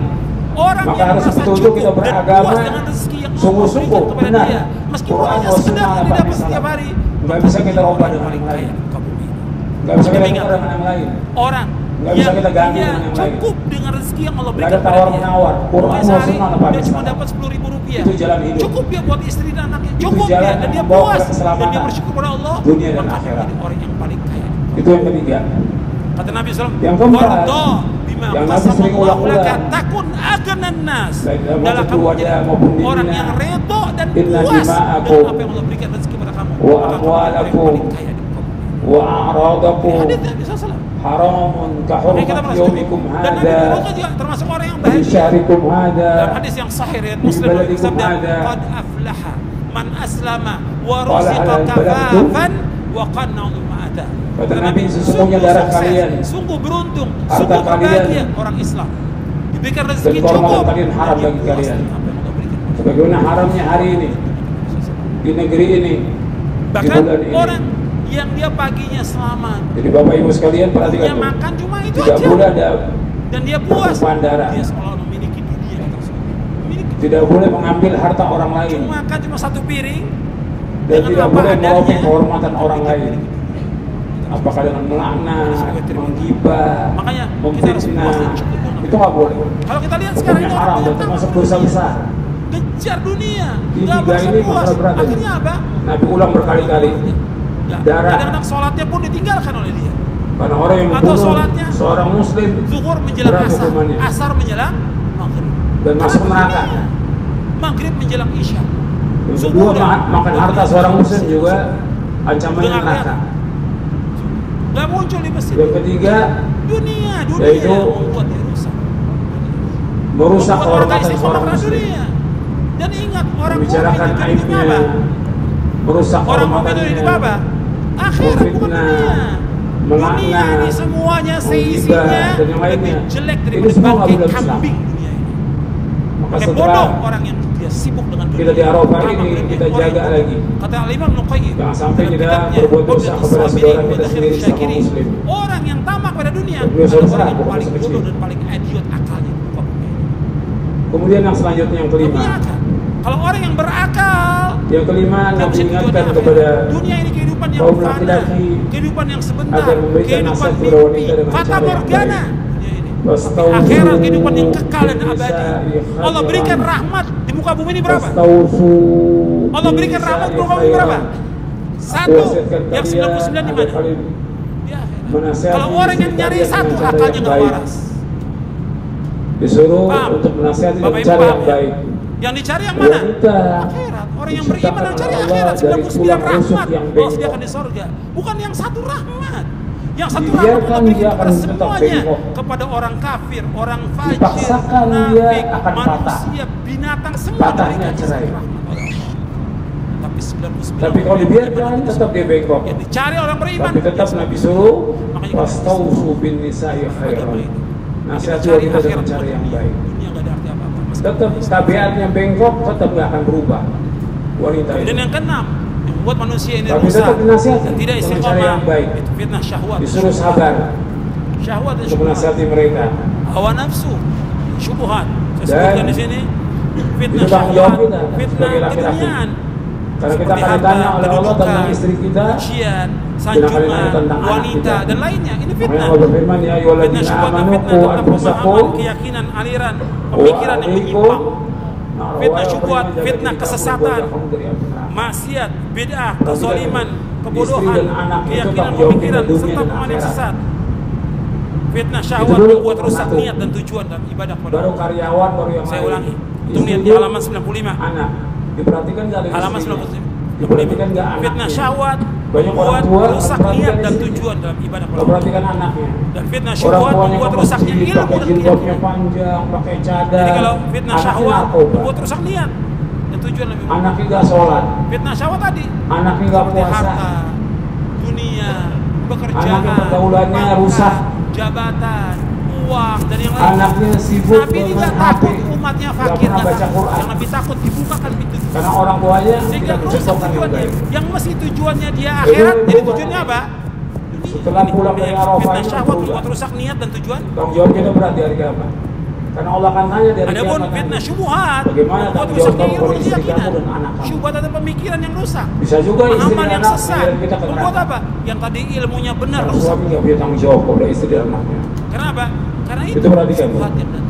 orang Maka yang harus merasa betul-betul kita cukup dan beragama puas dengan rezeki yang Allah sungguh-sungguh, berikan kepada benar. dia, meskipun Quran hanya wa sekedar sunnah yang ala didapat fahmi setiap salaf. hari, Nggak bisa kita ubah orang dengan paling yang kaya lain. di muka bumi. Nggak bisa kita Tapi tukar dengan yang lain. Orang Nggak bisa yang kita ganti dia dengan yang lain. cukup dengan rezeki yang Allah Nggak berikan ada kepada dia. tawar-menawar. Quran Mulai wa sehari sunnah ala fahmi dia cuma salaf. dapat Rp10.000. Itu jalan hidup. Cukup dia buat istri dan anaknya. Itu Cukup jalan dia, dan yang dia membawa puas kepada keselamatan. dan dia bersyukur pada Allah. Dunia dan maka akhirat. menjadi orang yang paling kaya. Itu yang ketiga. Kata Nabi SAW, Yang keempat, "Warda bima yang Nabi qasama sering Allahu ulang-ulang. laka takun aghanan nas." Baik dalam Dalam Hajjatul kamu Wada menjadi maupun di orang Mina. yang redha dan Inna puas dima'akum dengan apa yang Allah berikan rezeki pada kamu. wa Maka kamu menjadi orang yang amwalakum paling kaya di muka bumi. wa a'radakum Hadis Nabi SAW. haramun ka Makanya kita hurmat merasa yaumikum cukup. Dan Nabi hadza menyebutkan juga termasuk orang yang fi bahagia. syahrikum hadza Dalam hadis yang sahih riwayat Fi Muslim baladikum bersabda, hadza. "Qad aflaha man aslama wa Qala ruziqa halal kafafan wa qanna'u bima ata." Kata Nabi, sesungguhnya darah sukses, kalian, sungguh beruntung, harta sungguh kalian, berbahagia orang Islam. Diberikan dan rezeki kehormatan cukup. kalian haram dan dia bagi puas kalian. dengan apa yang Allah berikan. Sebagaimana haramnya hari ini di negeri ini, di Bahkan bulan ini. orang yang dia paginya selamat, Jadi Bapak Ibu sekalian dia perhatikan tuh. makan cuma itu Tidak aja, boleh ada, dan dia puas, pertumpahan darah. dia seolah memiliki dunia tersebut. Memiliki tidak boleh mengambil harta orang lain, cuma makan cuma satu piring dan dengan tidak apa boleh adanya, merobek kehormatan orang tapi dia lain. memiliki. Apakah dengan melaknat, menggibah, Makanya kita harus memfitnah, puas dan cukup dengan itu nggak boleh. Kalau kita lihat sekarang Hukumnya ini haram orang dan banyak termasuk tamak dosa dunia, besar. kejar dunia, Di nggak tiga merasa ini puas. masalah berat. Akhirnya apa? Nabi ulang berkali-kali. Ya, Darah. kadang-kadang sholatnya pun ditinggalkan oleh dia. Karena orang yang Atau membunuh sholatnya seorang muslim Zuhur menjelang berat asar, hukumannya. asar menjelang maghrib, Dan masuk neraka. maghrib menjelang isya. Yang Subuh kedua, makan harta seorang muslim juga ancamannya Udah nggak neraka. Nggak muncul di masjid. Yang ketiga, Dunia yaitu yang membuat dia rusak. merusak Membuat orang kehormatan istiqomah seorang karena muslim, dunia. Dan ingat orang membicarakan mukmin itu aibnya, hidupnya apa? merusak Orang mukmin itu hidup apa? kehormatannya, Akhirat bukan memfitnah, dunia. melaknat, Dunia ini semuanya seisinya menghina, dan yang lebih lainnya. jelek Ini daripada semua nggak bangkai boleh Islam. kambing dunia ini. Maka Kayak setelah bodoh orang yang dia sibuk dengan dunia. kita di Arafah Orang ini, yang kita orang jaga yang- lagi. Kata Al-Imam Nuqayyim, Jangan sampai dalam kita kitabnya, berbuat dosa Quddatus kepada Sabirin saudara wa kita Dakhilus sendiri sama Syakirin. muslim. Orang yang tamak pada dunia Beliau adalah besar, orang yang bukan paling sekecil. bodoh dan paling idiot akalnya. Kemudian yang selanjutnya yang Nggak punya kelima. akal. Kalau orang yang berakal, Yang kelima, dia Nabi mesti ingatkan tujuannya kepada dunia ini kehidupan kehidupan yang fana, kehidupan yang sebentar, kehidupan mimpi, fata morgana. Tapi akhirat kehidupan yang kekal dan abadi. Allah berikan rahmat di muka bumi ini berapa? Allah berikan rahmat di muka bumi berapa? 1. Yang 99 di mana? Di akhirat. Kalau orang yang nyari 1, akalnya nggak waras. Disuruh untuk menasihati dan mencari yang baik. Yang dicari yang mana? Akhirat. Orang yang beriman yang cari akhirat. 99 rahmat Allah sediakan di sorga. Bukan yang 1 rahmat. Yang 1 rahmat Allah berikan kepada semuanya. Kepada orang kafir, orang fajir, munafik, manusia, binatang, semua diberikan 1 rahmat. Tapi 99. Tapi kalau dibiarkan tetap dia bengkok. Yang dicari orang beriman. Tapi tetap Nabi suruh fastausu bin nisa'i khairan. Nasihat juga kita dengan cara yang baik. Tetap tabiatnya bengkok, tetap nggak akan berubah wanita itu. Dan yang keenam, yang membuat manusia ini tapi rusak dan tidak istiqomah, itu fitnah syahwat. Disuruh sabar, syahwat dan untuk menasihati mereka. Hawa nafsu, syubhat. Saya sebutkan di sini fitnah itu tanggung jawab kita fitnah sebagai laki-laki. Karena kita akan ditanya oleh Allah tentang istri kita, ujian, sanjungan, wanita dan lainnya. Ini fitnah. Allah berfirman, ya ayyuhalladzina amanu qu anfusakum, keyakinan, aliran, pemikiran yang menyimpang. Fitnah syubhat, fitnah kesesatan, maksiat, bid'ah, kezaliman, kebodohan, keyakinan, pemikiran serta pemahaman yang sesat. Fitnah syahwat membuat rusak niat dan tujuan dalam ibadah kepada Allah. Baru karyawan, baru yang saya ulangi. Itu niat di halaman 95. Anak. Diperhatikan nggak ada halaman 95. Diperhatikan nggak anaknya. Fitnah syahwat banyak membuat orang tua rusak niat dan tujuan dalam ibadah kepada Allah. Perhatikan anaknya. Dan fitnah syahwat membuat rusaknya ilmu dan jilbabnya panjang, pakai cadar. Jadi kalau fitnah syahwat membuat rusak niat dan tujuan lebih. Anaknya nggak sholat. Fitnah syahwat tadi. Anaknya nggak puasa. Harta, dunia, pekerjaan, anaknya pergaulannya rusak. Jabatan, uang dan yang lain. Anaknya sibuk Nabi tidak takut umatnya fakir, nggak baca Quran. Yang lebih takut dibukakan pintu. Karena orang tuanya sehingga tidak rusak tujuannya. Yang mesti tujuannya dia akhirat, jadi tujuannya apa? Setelah pulang dari Arafah, fitnah syahwat membuat rusak niat dan tujuan. Tanggung jawab kita berat di hari kiamat. Karena Allah akan tanya dari kiamat. Adapun fitnah syubhat bagaimana membuat tanggung jawab rusaknya ilmu dan istri keyakinan. kamu dan anak kamu. Syubhat ada pemikiran yang rusak. Bisa juga istri pemahaman dan yang anak sesat. kita Membuat apa? Yang tadi ilmunya benar karena rusak. suami nggak punya tanggung jawab kepada istri dan anaknya. Kenapa? Karena itu perhatikan. syubhat yang datang.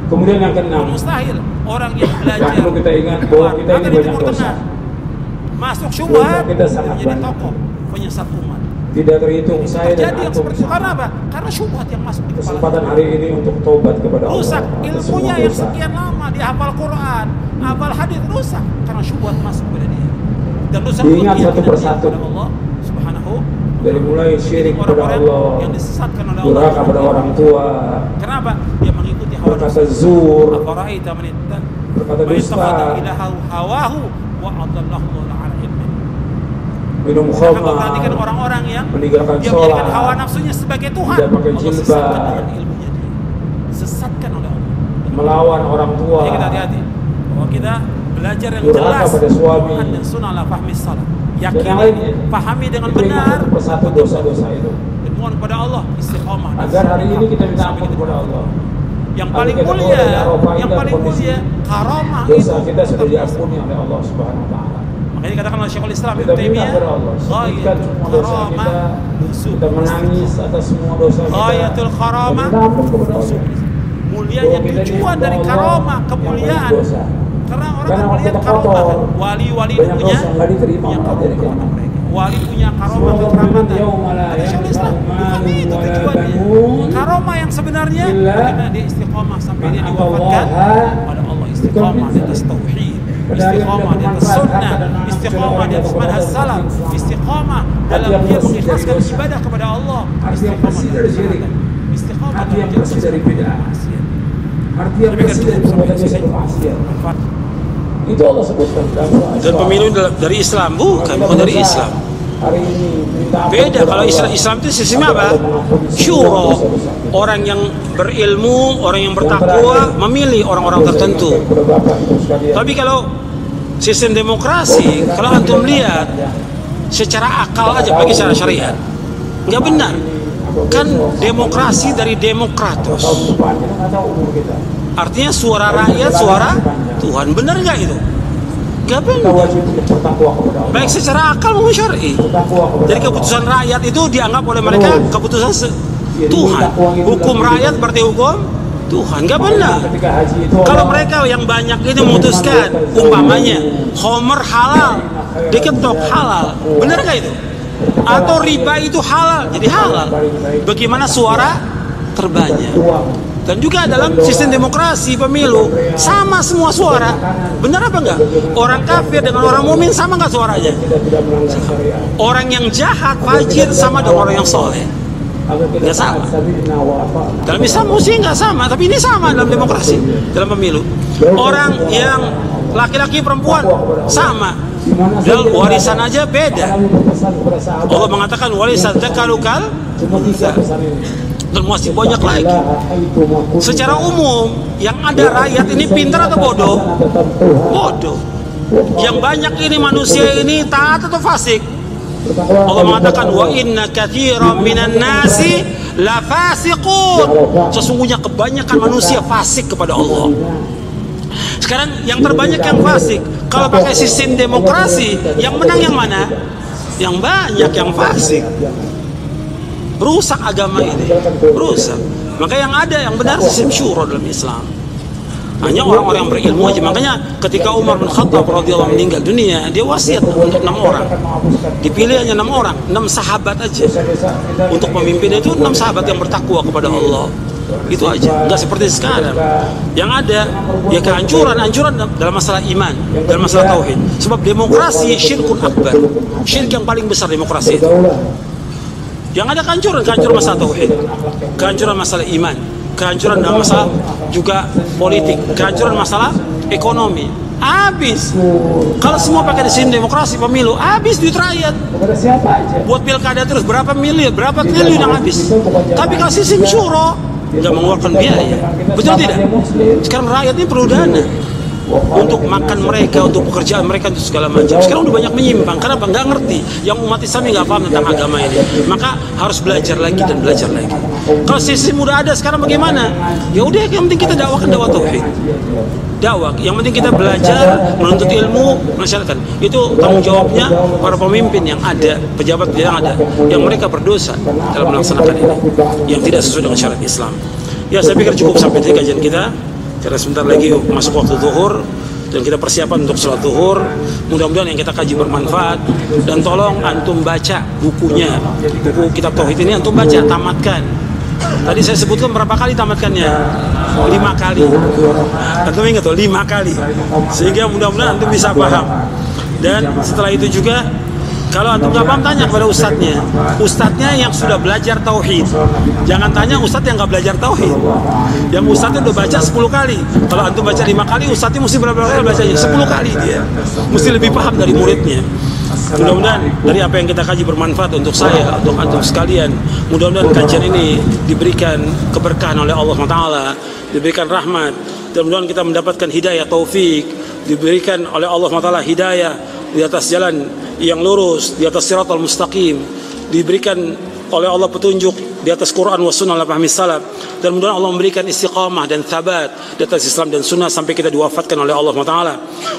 Kemudian yang keenam, mustahil orang yang belajar perlu kita ingat bahwa kita ini banyak dosa. Masuk syubhat kita sangat jadi banyak. tokoh penyesat umat. Tidak terhitung saya dan terjadi yang seperti itu karena apa? Karena syubhat yang masuk di kepala. Kesempatan hari ini untuk taubat kepada Allah. Rusak ilmunya yang sekian lama dia hafal Quran, hafal hadis rusak karena syubhat masuk pada dia. Dan rusak ingat satu persatu Allah Subhanahu dari mulai syirik kepada Allah, yang disesatkan oleh Allah, durhaka kepada orang tua. Kenapa? Dia mengikuti hawa berkata zur, afaraita man berkata dusta, hawahu wa adallahu ala ilmin. Minum khamar, perhatikan orang-orang yang meninggalkan dia sholat, menjadikan hawa nafsunya sebagai Tuhan. tidak pakai jilbab, sesatkan oleh Allah, melawan orang tua. Jadi kita hati-hati bahwa kita belajar yang durhaka jelas pada suami dan sunnah ala fahmi salat. Yakini, pahami dengan benar persatu dosa-dosa itu. Dan mohon kepada Allah istiqomah. Agar hari ini kita minta ampun kepada Allah. Yang paling mulia, karamah dosa kita sudah diampuni oleh Allah Subhanahu wa taala. Makanya dikatakan oleh Syekhul Islam Ibnu Taimiyah, ghayatul karamah, kita menangis atas semua dosa kita. Ghayatul karamah, mulianya tujuan dari karamah, kemuliaan. Karena orang yang melihat karamah, wali-wali punya karamah. Wali punya karamah kekeramatan. Kata Syekhul Islam, bukan itu tujuannya. Karamah yang sebenarnya bagaimana dia istiqamah sampai dia diwafatkan pada Allah, istiqamah di atas tauhid, istiqamah di atas sunnah, istiqamah di atas manhaj salaf, istiqamah dalam dia mengikhlaskan ibadah kepada Allah, istiqamah dalam bersih dari bid'ah. Arti yang bersih dari perbuatan dosa bermaksiat. Itu Allah sebutkan. Dan pemilu dari Islam, bukan dari Islam. Hari ini beda. Kalau Islam itu sistemnya apa? Syuro, orang yang berilmu, orang yang bertakwa memilih orang-orang tertentu. Tapi kalau sistem demokrasi, kalau antum lihat secara akal aja bagi secara syariat nggak benar. Kan demokrasi dari demokratos, artinya suara rakyat suara Tuhan, benar nggak itu? Gak benar. Baik secara akal maupun syar'i. Jadi keputusan rakyat itu dianggap oleh mereka keputusan Tuhan. Hukum rakyat berarti hukum Tuhan. Gak benar. Kalau mereka yang banyak ini memutuskan, umpamanya Homer halal, diketok halal, benar gak itu? Atau riba itu halal, jadi halal. Bagaimana suara terbanyak? Dan juga dalam sistem demokrasi pemilu sama semua suara, benar apa enggak? Orang kafir dengan orang mukmin sama enggak suaranya? Orang yang jahat, fajir sama dengan orang yang soleh, enggak sama. Dalam Islam mesti enggak sama, tapi ini sama dalam demokrasi, dalam pemilu. Orang yang laki-laki perempuan sama, dalam warisan aja beda. Allah mengatakan warisan zakalukal dan masih banyak lagi. Secara umum yang ada rakyat ini pintar atau bodoh? Bodoh. Yang banyak ini manusia ini taat atau fasik? Allah mengatakan wa inna katsiran minan nasi la fasiqun. Sesungguhnya kebanyakan manusia fasik kepada Allah. Sekarang yang terbanyak yang fasik. Kalau pakai sistem demokrasi, yang menang yang mana? Yang banyak yang fasik. Rusak agama ini, rusak. Maka yang ada yang benar sistem syura dalam Islam. Hanya orang-orang yang berilmu aja. Makanya ketika Umar bin Khattab radhiyallahu meninggal dunia, dia wasiat untuk 6 orang. Dipilih hanya 6 orang, 6 sahabat aja. Untuk pemimpin itu 6 sahabat yang bertakwa kepada Allah. Itu aja. Enggak seperti sekarang. Yang ada ya kehancuran dalam masalah iman, dalam masalah tauhid. Sebab demokrasi syirkun akbar. Syirik yang paling besar demokrasi itu. Yang ada kehancuran masalah tauhid, kehancuran masalah iman, kehancuran dalam masalah juga politik, kehancuran masalah ekonomi. Habis. Kalau semua pakai sistem demokrasi pemilu, habis duit rakyat. Buat pilkada terus berapa miliar, berapa triliun yang habis. Tapi kalau sistem syura nggak mengeluarkan biaya, betul tidak? Sekarang rakyat ini perlu dana untuk makan mereka, untuk pekerjaan mereka, untuk segala macam. Sekarang udah banyak menyimpang. Kenapa? Nggak ngerti. Yang umat Islam nggak paham tentang agama ini. Maka harus belajar lagi dan belajar lagi. Kalau sistem udah ada sekarang bagaimana? Ya udah, yang penting kita dakwahkan dakwah tauhid. Dakwah. Yang penting kita belajar, menuntut ilmu, masyarakat. Itu tanggung jawabnya para pemimpin yang ada, pejabat yang ada, yang mereka berdosa dalam melaksanakan ini, yang tidak sesuai dengan syariat Islam. Ya, saya pikir cukup sampai di kajian kita. Karena sebentar lagi masuk waktu zuhur dan kita persiapan untuk sholat zuhur. Mudah-mudahan yang kita kaji bermanfaat, dan tolong antum baca bukunya, buku kitab tauhid ini antum baca, tamatkan. Tadi saya sebutkan berapa kali tamatkannya? 5 kali. Antum ingat tuh 5 kali. Sehingga mudah-mudahan antum bisa paham. Dan setelah itu juga kalau antum nggak paham, tanya kepada ustadznya. Ustadznya yang sudah belajar tauhid. Jangan tanya ustadz yang nggak belajar tauhid. Yang ustadznya udah baca 10 kali. Kalau antum baca 5 kali, ustadznya mesti berapa kali bacanya? 10 kali dia. Mesti lebih paham dari muridnya. Mudah-mudahan dari apa yang kita kaji bermanfaat untuk saya, untuk antum sekalian. Mudah-mudahan kajian ini diberikan keberkahan oleh Allah SWT, diberikan rahmat, dan mudah-mudahan kita mendapatkan hidayah taufik, diberikan oleh Allah SWT hidayah di atas jalan yang lurus, di atas siratal mustaqim, diberikan oleh Allah petunjuk di atas Quran wa sunnah ala fahmi salaf, dan mudah-mudahan Allah memberikan istiqamah dan thabat di atas Islam dan sunnah sampai kita diwafatkan oleh Allah Taala.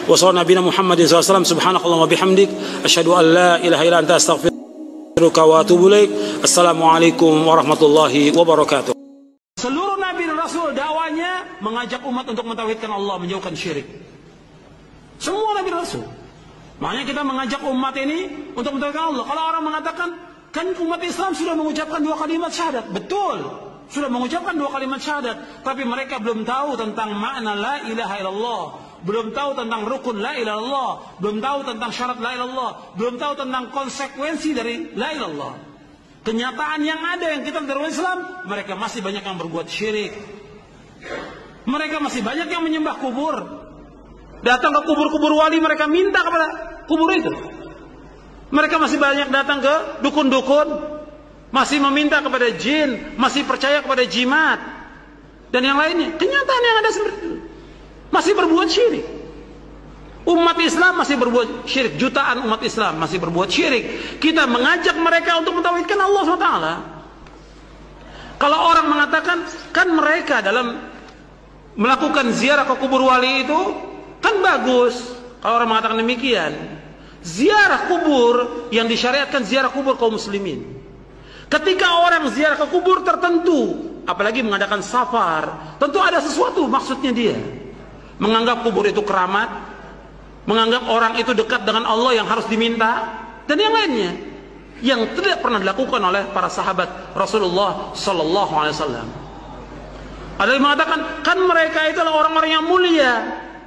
Wa sallallahu nabiyana Muhammadin sallallahu alaihi wasallam, subhanakallah wa bihamdik, asyhadu an la ilaha illa anta astaghfiruka wa atubu ilaik. Assalamualaikum warahmatullahi wabarakatuh. Seluruh nabi dan rasul dakwanya mengajak umat untuk mentauhidkan Allah, menjauhkan syirik. Semua nabi dan rasul. Makanya kita mengajak umat ini untuk mentauhidkan Allah. Kalau orang mengatakan, kan umat Islam sudah mengucapkan 2 kalimat syahadat. Betul, sudah mengucapkan 2 kalimat syahadat, tapi mereka belum tahu tentang makna la ilaha illallah, belum tahu tentang rukun la ilaha illallah, belum tahu tentang syarat la ilaha illallah, belum tahu tentang konsekuensi dari la ilaha illallah. Kenyataan yang ada yang kita dalam Islam, mereka masih banyak yang berbuat syirik. Mereka masih banyak yang menyembah kubur. Datang ke kubur-kubur wali, mereka minta kepada kubur itu. Mereka masih banyak datang ke dukun-dukun, masih meminta kepada jin, masih percaya kepada jimat dan yang lainnya. Kenyataan yang ada seperti itu, masih berbuat syirik. Umat Islam masih berbuat syirik, jutaan umat Islam masih berbuat syirik. Kita mengajak mereka untuk mentauhidkan Allah SWT. Kalau orang mengatakan, kan mereka dalam melakukan ziarah ke kubur wali itu kan bagus. Kalau orang mengatakan demikian, ziarah kubur yang disyariatkan ziarah kubur kaum muslimin. Ketika orang ziarah ke kubur tertentu, apalagi mengadakan safar, tentu ada sesuatu maksudnya dia. Menganggap kubur itu keramat, menganggap orang itu dekat dengan Allah yang harus diminta, dan yang lainnya yang tidak pernah dilakukan oleh para sahabat Rasulullah Sallallahu Alaihi Wasallam. Ada yang mengatakan, kan mereka itu adalah orang-orang yang mulia.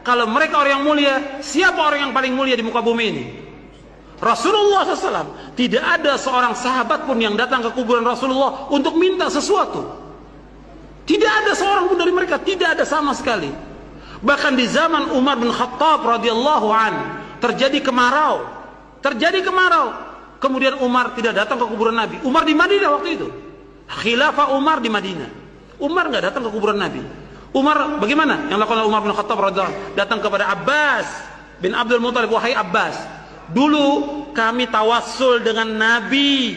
Kalau mereka orang yang mulia, siapa orang yang paling mulia di muka bumi ini? Rasulullah SAW. Tidak ada seorang sahabat pun yang datang ke kuburan Rasulullah untuk minta sesuatu. Tidak ada seorang pun dari mereka, tidak ada sama sekali. Bahkan di zaman Umar bin Khattab radhiyallahu an terjadi kemarau. Kemudian Umar tidak datang ke kuburan Nabi. Umar di Madinah waktu itu. Khilafah Umar di Madinah. Umar nggak datang ke kuburan Nabi. Umar bagaimana? Yang lakukan Umar bin Khattab radhiyallahu anhu, datang kepada Abbas bin Abdul Muthalib, wahai Abbas, dulu kami tawassul dengan Nabi,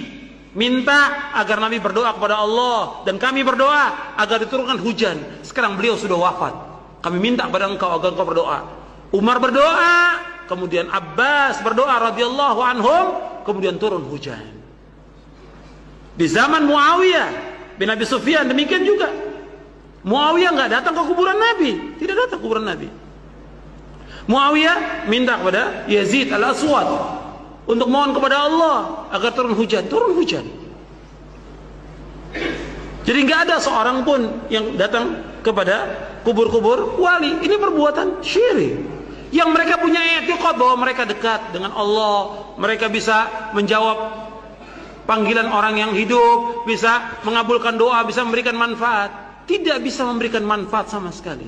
minta agar Nabi berdoa kepada Allah, dan kami berdoa agar diturunkan hujan. Sekarang beliau sudah wafat, kami minta kepada engkau agar engkau berdoa. Umar berdoa, kemudian Abbas berdoa radhiyallahu anhum, kemudian turun hujan. Di zaman Muawiyah bin Abi Sufyan demikian juga. Muawiyah nggak datang ke kuburan Nabi, tidak datang ke kuburan Nabi. Muawiyah minta kepada Yazid al-Aswad untuk mohon kepada Allah agar turun hujan. Jadi nggak ada seorang pun yang datang kepada kubur-kubur wali. Ini perbuatan syirik. Yang mereka punya i'tiqad bahwa mereka dekat dengan Allah, mereka bisa menjawab panggilan orang yang hidup, bisa mengabulkan doa, bisa memberikan manfaat. Tidak bisa memberikan manfaat sama sekali.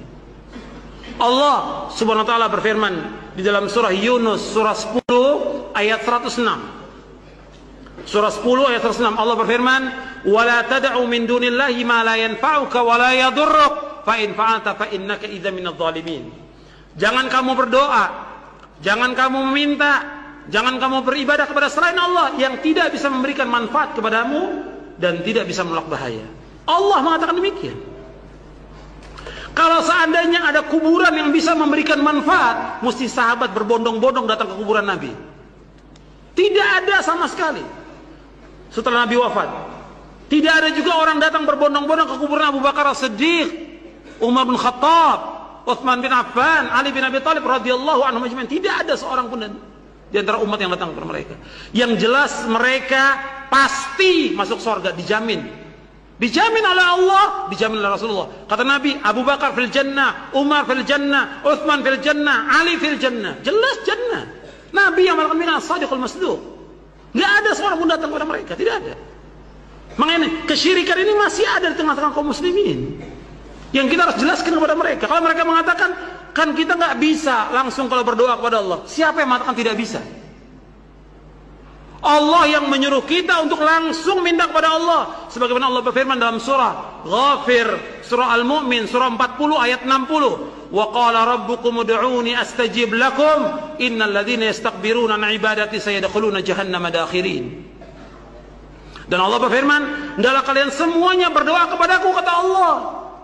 Allah Subhanahu wa taala berfirman di dalam surah Yunus surah 10 ayat 106. Surah 10 ayat 106 Allah berfirman, "Wala tad'u min dunillahi ma la yanfa'uka wa la yadurruk, fa in fa'alta fa innaka idza minadh dhalimin." Jangan kamu berdoa, jangan kamu meminta, jangan kamu beribadah kepada selain Allah yang tidak bisa memberikan manfaat kepadamu dan tidak bisa menolak bahaya. Allah mengatakan demikian. Kalau seandainya ada kuburan yang bisa memberikan manfaat, mesti sahabat berbondong-bondong datang ke kuburan Nabi. Tidak ada sama sekali. Setelah Nabi wafat, tidak ada juga orang datang berbondong-bondong ke kuburan Abu Bakar As-Siddiq, Umar bin Khattab, Utsman bin Affan, Ali bin Abi Thalib radhiyallahu anhum ajma'in. Tidak ada seorang pun di antara umat yang datang kepada mereka. Yang jelas mereka pasti masuk surga, dijamin. Dijamin oleh Allah, dijamin oleh Rasulullah. Kata Nabi, Abu Bakar fil jannah, Umar fil jannah, Utsman fil jannah, Ali fil jannah. Jelas jannah. Nabi yang melakukan as-sadiqul masduq. Tidak ada seorang pun datang kepada mereka, tidak ada. Makanya kesyirikan ini masih ada di tengah-tengah kaum muslimin. Yang kita harus jelaskan kepada mereka. Kalau mereka mengatakan, kan kita nggak bisa langsung kalau berdoa kepada Allah. Siapa yang mengatakan tidak bisa? Allah yang menyuruh kita untuk langsung minta kepada Allah. Sebagaimana Allah berfirman dalam surah Ghafir, surah Al-Mu'min, surah 40 ayat 60. Wa qala rabbukum ud'uni astajib lakum innal ladzina yastakbiruna an ibadati sayadkhuluna jahannama dakhirin. Dan Allah berfirman, hendaklah kalian semuanya berdoa kepadaku, kata Allah.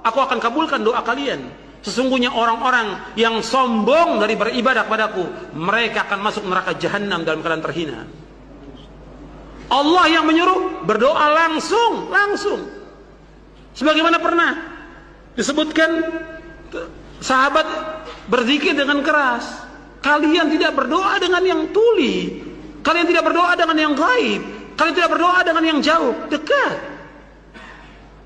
Aku akan kabulkan doa kalian. Sesungguhnya orang-orang yang sombong dari beribadah kepadaku, mereka akan masuk neraka jahanam dalam keadaan terhina. Allah yang menyuruh berdoa langsung. Sebagaimana pernah disebutkan sahabat berzikir dengan keras. Kalian tidak berdoa dengan yang tuli, kalian tidak berdoa dengan yang gaib, kalian tidak berdoa dengan yang jauh, dekat.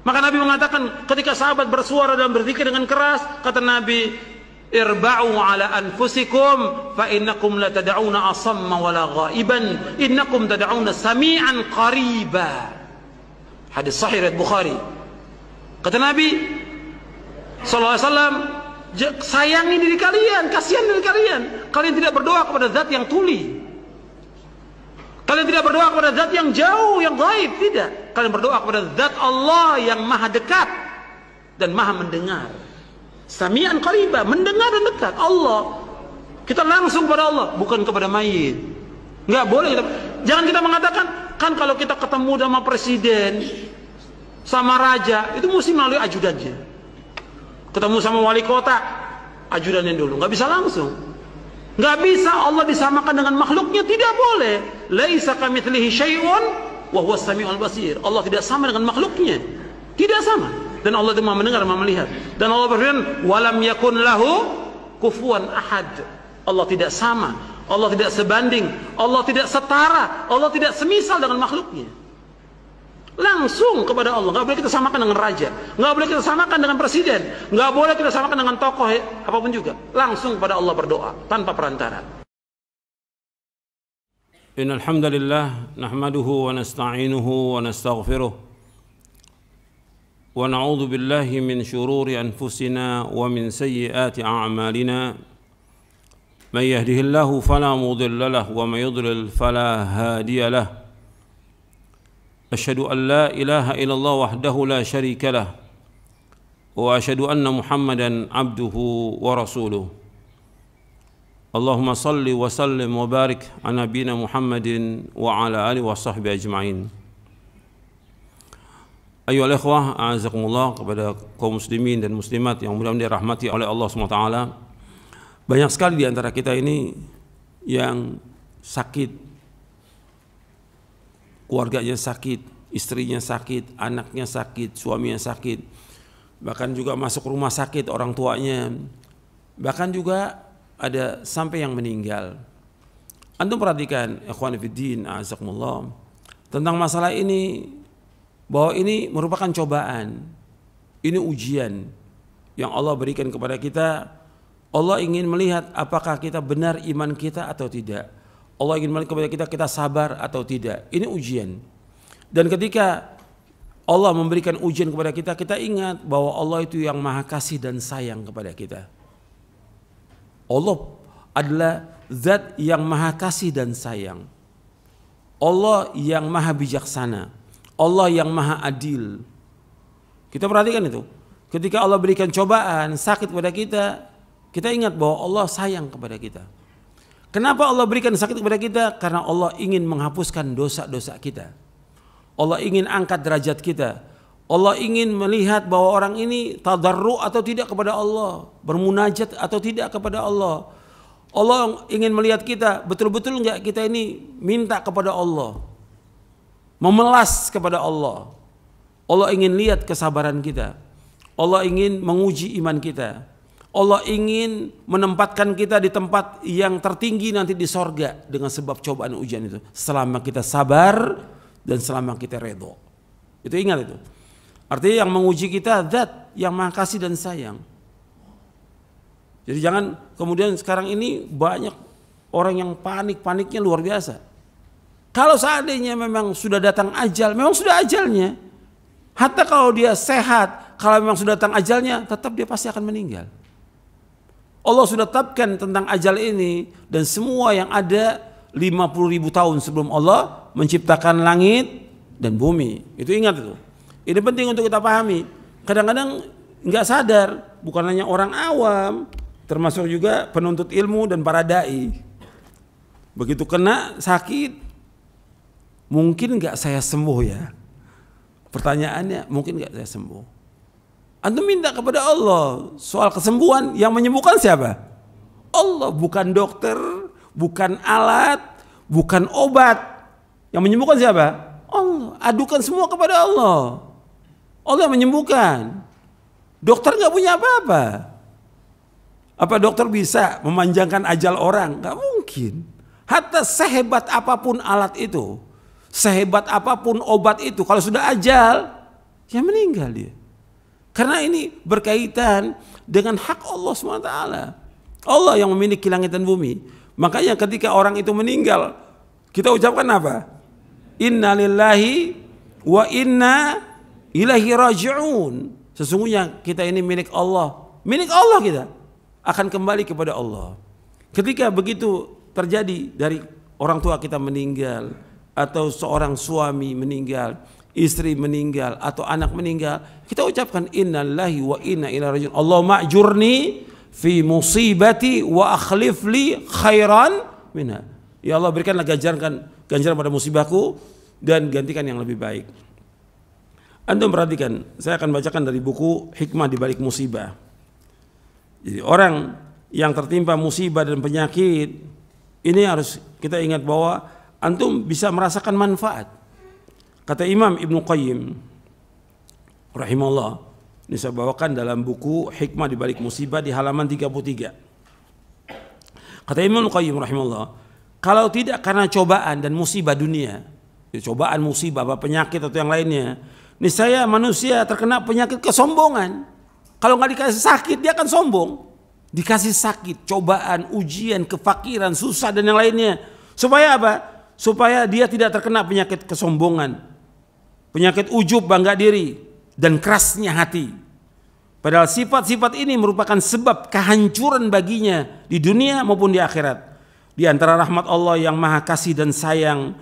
Maka Nabi mengatakan ketika sahabat bersuara dan berzikir dengan keras, kata Nabi, irba'u ala anfusikum fa innakum la tad'una asamma wala ghaiban innakum tad'una sami'an qariba. Hadis sahih riwayat Bukhari. Kata Nabi sallallahu alaihi wasallam, sayangi diri kalian, kasihan diri kalian. Kalian tidak berdoa kepada zat yang tuli, kalian tidak berdoa kepada zat yang jauh, yang gaib, tidak. Kalian berdoa kepada zat Allah yang maha dekat dan maha mendengar. Sami'an qariba, mendengar dan dekat. Allah, kita langsung kepada Allah, bukan kepada mayit. Nggak boleh kita, jangan kita mengatakan, kan kalau kita ketemu sama presiden, sama raja, itu mesti melalui ajudannya. Ketemu sama wali kota, ajudannya dulu, nggak bisa langsung. Nggak bisa Allah disamakan dengan makhluknya, tidak boleh. Laisa kamitslihi syai'un wa huwas samiul basir. Allah tidak sama dengan makhluknya. Tidak sama. Dan Allah itu Maha mendengar, Maha melihat. Dan Allah berfirman, "Walam yakun lahu kufuwan ahad." Allah tidak sama, Allah tidak sebanding, Allah tidak setara, Allah tidak semisal dengan makhluknya. Langsung kepada Allah. Nggak boleh kita samakan dengan raja, nggak boleh kita samakan dengan presiden, nggak boleh kita samakan dengan tokoh apapun juga. Langsung kepada Allah berdoa tanpa perantara. Innal hamdalillah nahmaduhu wa nasta'inuhu wa nastaghfiruh wa na'udzu billahi min shururi anfusina wa min sayyiati a'malina. Man yahdihillahu fala mudilla lahu wa man yudlil fala hadiya lahu. أشهد أن لا إله إلا الله وحده لا شريك له وأشهد أن محمدا عبده ورسوله اللهم صل وسلم وبارك على نبينا محمد وعلى آله وصحبه أجمعين. أيها الإخوة أعزكم الله, kepada kaum muslimin dan muslimat yang mudah-mudahan dirahmati oleh Allah SWT. Banyak sekali di antara kita ini yang sakit, keluarganya sakit, istrinya sakit, anaknya sakit, suaminya sakit, bahkan juga masuk rumah sakit orang tuanya, bahkan juga ada sampai yang meninggal. Antum perhatikan, ikhwan fiddin, a'azakumullah, tentang masalah ini, bahwa ini merupakan cobaan, ini ujian yang Allah berikan kepada kita. Allah ingin melihat apakah kita benar iman kita atau tidak. Allah ingin melihat kepada kita sabar atau tidak. Ini ujian. Dan ketika Allah memberikan ujian kepada kita, kita ingat bahwa Allah itu yang maha kasih dan sayang kepada kita. Allah adalah zat yang maha kasih dan sayang. Allah yang maha bijaksana. Allah yang maha adil. Kita perhatikan itu. Ketika Allah berikan cobaan, sakit kepada kita, kita ingat bahwa Allah sayang kepada kita. Kenapa Allah berikan sakit kepada kita? Karena Allah ingin menghapuskan dosa-dosa kita. Allah ingin angkat derajat kita. Allah ingin melihat bahwa orang ini tadarru atau tidak kepada Allah, bermunajat atau tidak kepada Allah. Allah ingin melihat kita betul-betul enggak kita ini minta kepada Allah, memelas kepada Allah. Allah ingin lihat kesabaran kita. Allah ingin menguji iman kita. Allah ingin menempatkan kita di tempat yang tertinggi nanti di sorga dengan sebab cobaan ujian itu. Selama kita sabar dan selama kita redho. Itu ingat itu. Artinya yang menguji kita zat yang maha kasih dan sayang. Jadi jangan kemudian sekarang ini banyak orang yang paniknya luar biasa. Kalau seandainya memang sudah datang ajal, memang sudah ajalnya. Hatta kalau dia sehat, kalau memang sudah datang ajalnya, tetap dia pasti akan meninggal. Allah sudah tetapkan tentang ajal ini, dan semua yang ada 50.000 tahun sebelum Allah menciptakan langit dan bumi. Itu ingat itu. Ini penting untuk kita pahami. Kadang-kadang nggak sadar, bukan hanya orang awam, termasuk juga penuntut ilmu dan para dai. Begitu kena sakit, mungkin nggak saya sembuh ya? Pertanyaannya, mungkin nggak saya sembuh? Antum minta kepada Allah soal kesembuhan, yang menyembuhkan siapa? Allah, bukan dokter, bukan alat, bukan obat. Yang menyembuhkan siapa? Allah. Adukan semua kepada Allah. Allah yang menyembuhkan. Dokter nggak punya apa-apa. Apa dokter bisa memanjangkan ajal orang? Nggak mungkin. Hatta sehebat apapun alat itu, sehebat apapun obat itu, kalau sudah ajal, ya meninggal dia. Karena ini berkaitan dengan hak Allah SWT. Allah yang memiliki langit dan bumi. Makanya ketika orang itu meninggal, kita ucapkan apa? Inna lillahi wa inna ilaihi raji'un. Sesungguhnya kita ini milik Allah. Milik Allah kita. Akan kembali kepada Allah. Ketika begitu terjadi dari orang tua kita meninggal, atau seorang suami meninggal, istri meninggal, atau anak meninggal, kita ucapkan innalillahi wa inna ilaihi raji'un. Allahumma ajurni fi musibati wa akhlif li khairan minha. Ya Allah, berikanlah ganjaran pada musibahku dan gantikan yang lebih baik. Antum perhatikan, saya akan bacakan dari buku Hikmah di Balik Musibah. Jadi orang yang tertimpa musibah dan penyakit, ini harus kita ingat bahwa antum bisa merasakan manfaat. Kata Imam Ibnu Qayyim rahimahullah, ini saya bawakan dalam buku Hikmah di Balik Musibah di halaman 33. Kata Imam Ibnu Qayyim rahimahullah, kalau tidak karena cobaan dan musibah dunia, cobaan, musibah, penyakit atau yang lainnya, niscaya manusia terkena penyakit kesombongan. Kalau nggak dikasih sakit dia akan sombong. Dikasih sakit, cobaan, ujian, kefakiran, susah dan yang lainnya. Supaya apa? Supaya dia tidak terkena penyakit kesombongan, penyakit ujub, bangga diri, dan kerasnya hati. Padahal sifat-sifat ini merupakan sebab kehancuran baginya di dunia maupun di akhirat. Di antara rahmat Allah yang maha kasih dan sayang,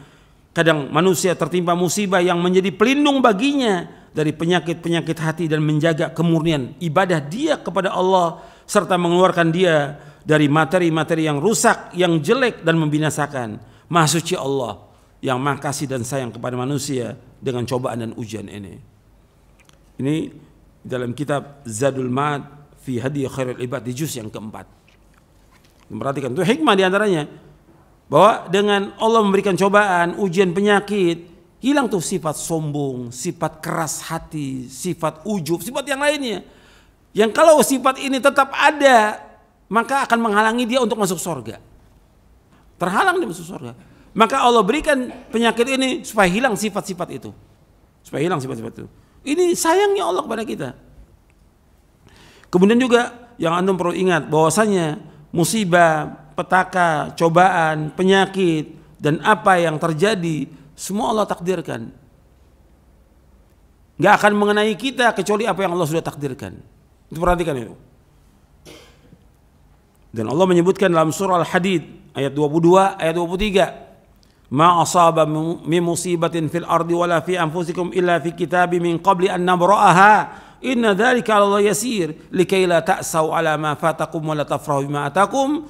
kadang manusia tertimpa musibah yang menjadi pelindung baginya dari penyakit-penyakit hati dan menjaga kemurnian ibadah dia kepada Allah, serta mengeluarkan dia dari materi-materi yang rusak, yang jelek dan membinasakan. Maha suci Allah yang maha kasih dan sayang kepada manusia dengan cobaan dan ujian ini. Ini dalam kitab Zadul Ma'ad fi Hadi Khairul Ibad di juz yang keempat. Perhatikan, itu hikmah diantaranya bahwa dengan Allah memberikan cobaan, ujian, penyakit, hilang tuh sifat sombong, sifat keras hati, sifat ujub, sifat yang lainnya. Yang kalau sifat ini tetap ada, maka akan menghalangi dia untuk masuk surga. Terhalang dia masuk surga. Maka Allah berikan penyakit ini supaya hilang sifat-sifat itu. Supaya hilang sifat-sifat itu. Ini sayangnya Allah kepada kita. Kemudian juga yang antum perlu ingat bahwasanya musibah, petaka, cobaan, penyakit, dan apa yang terjadi, semua Allah takdirkan. Gak akan mengenai kita kecuali apa yang Allah sudah takdirkan. Itu perhatikan itu. Dan Allah menyebutkan dalam surah Al-Hadid ayat 22, ayat 23, ma asaba min musibatin fil ardi wala fi anfusikum illa fi kitabim min qabli an nabra'aha inna dzalika 'ala Allah yasir likay la ta'sau 'ala ma fatakum wa la tafrahu bima atakum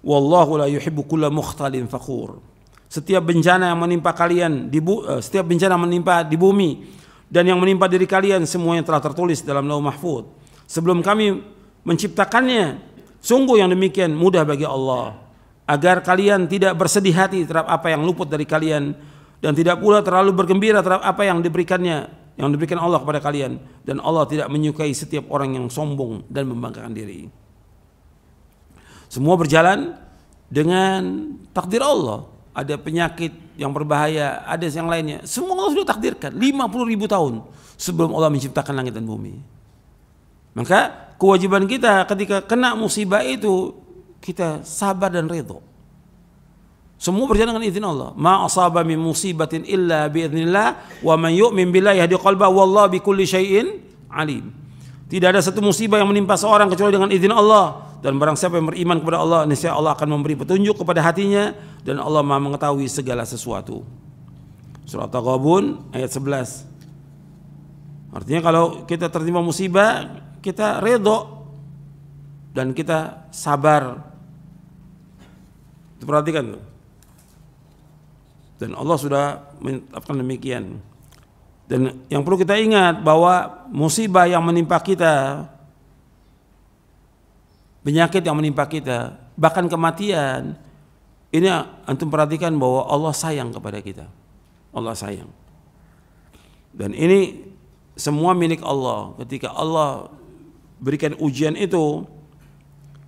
wallahu la yuhibbu kulla mukhtalin fakhur. Setiap bencana yang menimpa kalian setiap bencana menimpa di bumi dan yang menimpa diri kalian semuanya telah tertulis dalam Lauh Mahfuz sebelum kami menciptakannya. Sungguh yang demikian mudah bagi Allah agar kalian tidak bersedih hati terhadap apa yang luput dari kalian dan tidak pula terlalu bergembira terhadap apa yang diberikan Allah kepada kalian, dan Allah tidak menyukai setiap orang yang sombong dan membanggakan diri. Semua berjalan dengan takdir Allah. Ada penyakit yang berbahaya, ada yang lainnya, semua Allah sudah takdirkan 50.000 tahun sebelum Allah menciptakan langit dan bumi. Maka kewajiban kita ketika kena musibah itu, kita sabar dan ridho. Semua berjalan dengan izin Allah. Ma asaba min musibatin illa biiznillah wa man yu'min billahi yahdi qalbahu wallahu bikulli syai'in alim. Tidak ada satu musibah yang menimpa seorang kecuali dengan izin Allah, dan barang siapa yang beriman kepada Allah, niscaya Allah akan memberi petunjuk kepada hatinya, dan Allah Maha mengetahui segala sesuatu. Surah Taghabun ayat 11. Artinya kalau kita tertimpa musibah, kita redho dan kita sabar. Perhatikan tuh. Dan Allah sudah menetapkan demikian. Dan yang perlu kita ingat bahwa musibah yang menimpa kita, penyakit yang menimpa kita, bahkan kematian, ini antum perhatikan bahwa Allah sayang kepada kita. Allah sayang. Dan ini semua milik Allah. Ketika Allah berikan ujian itu,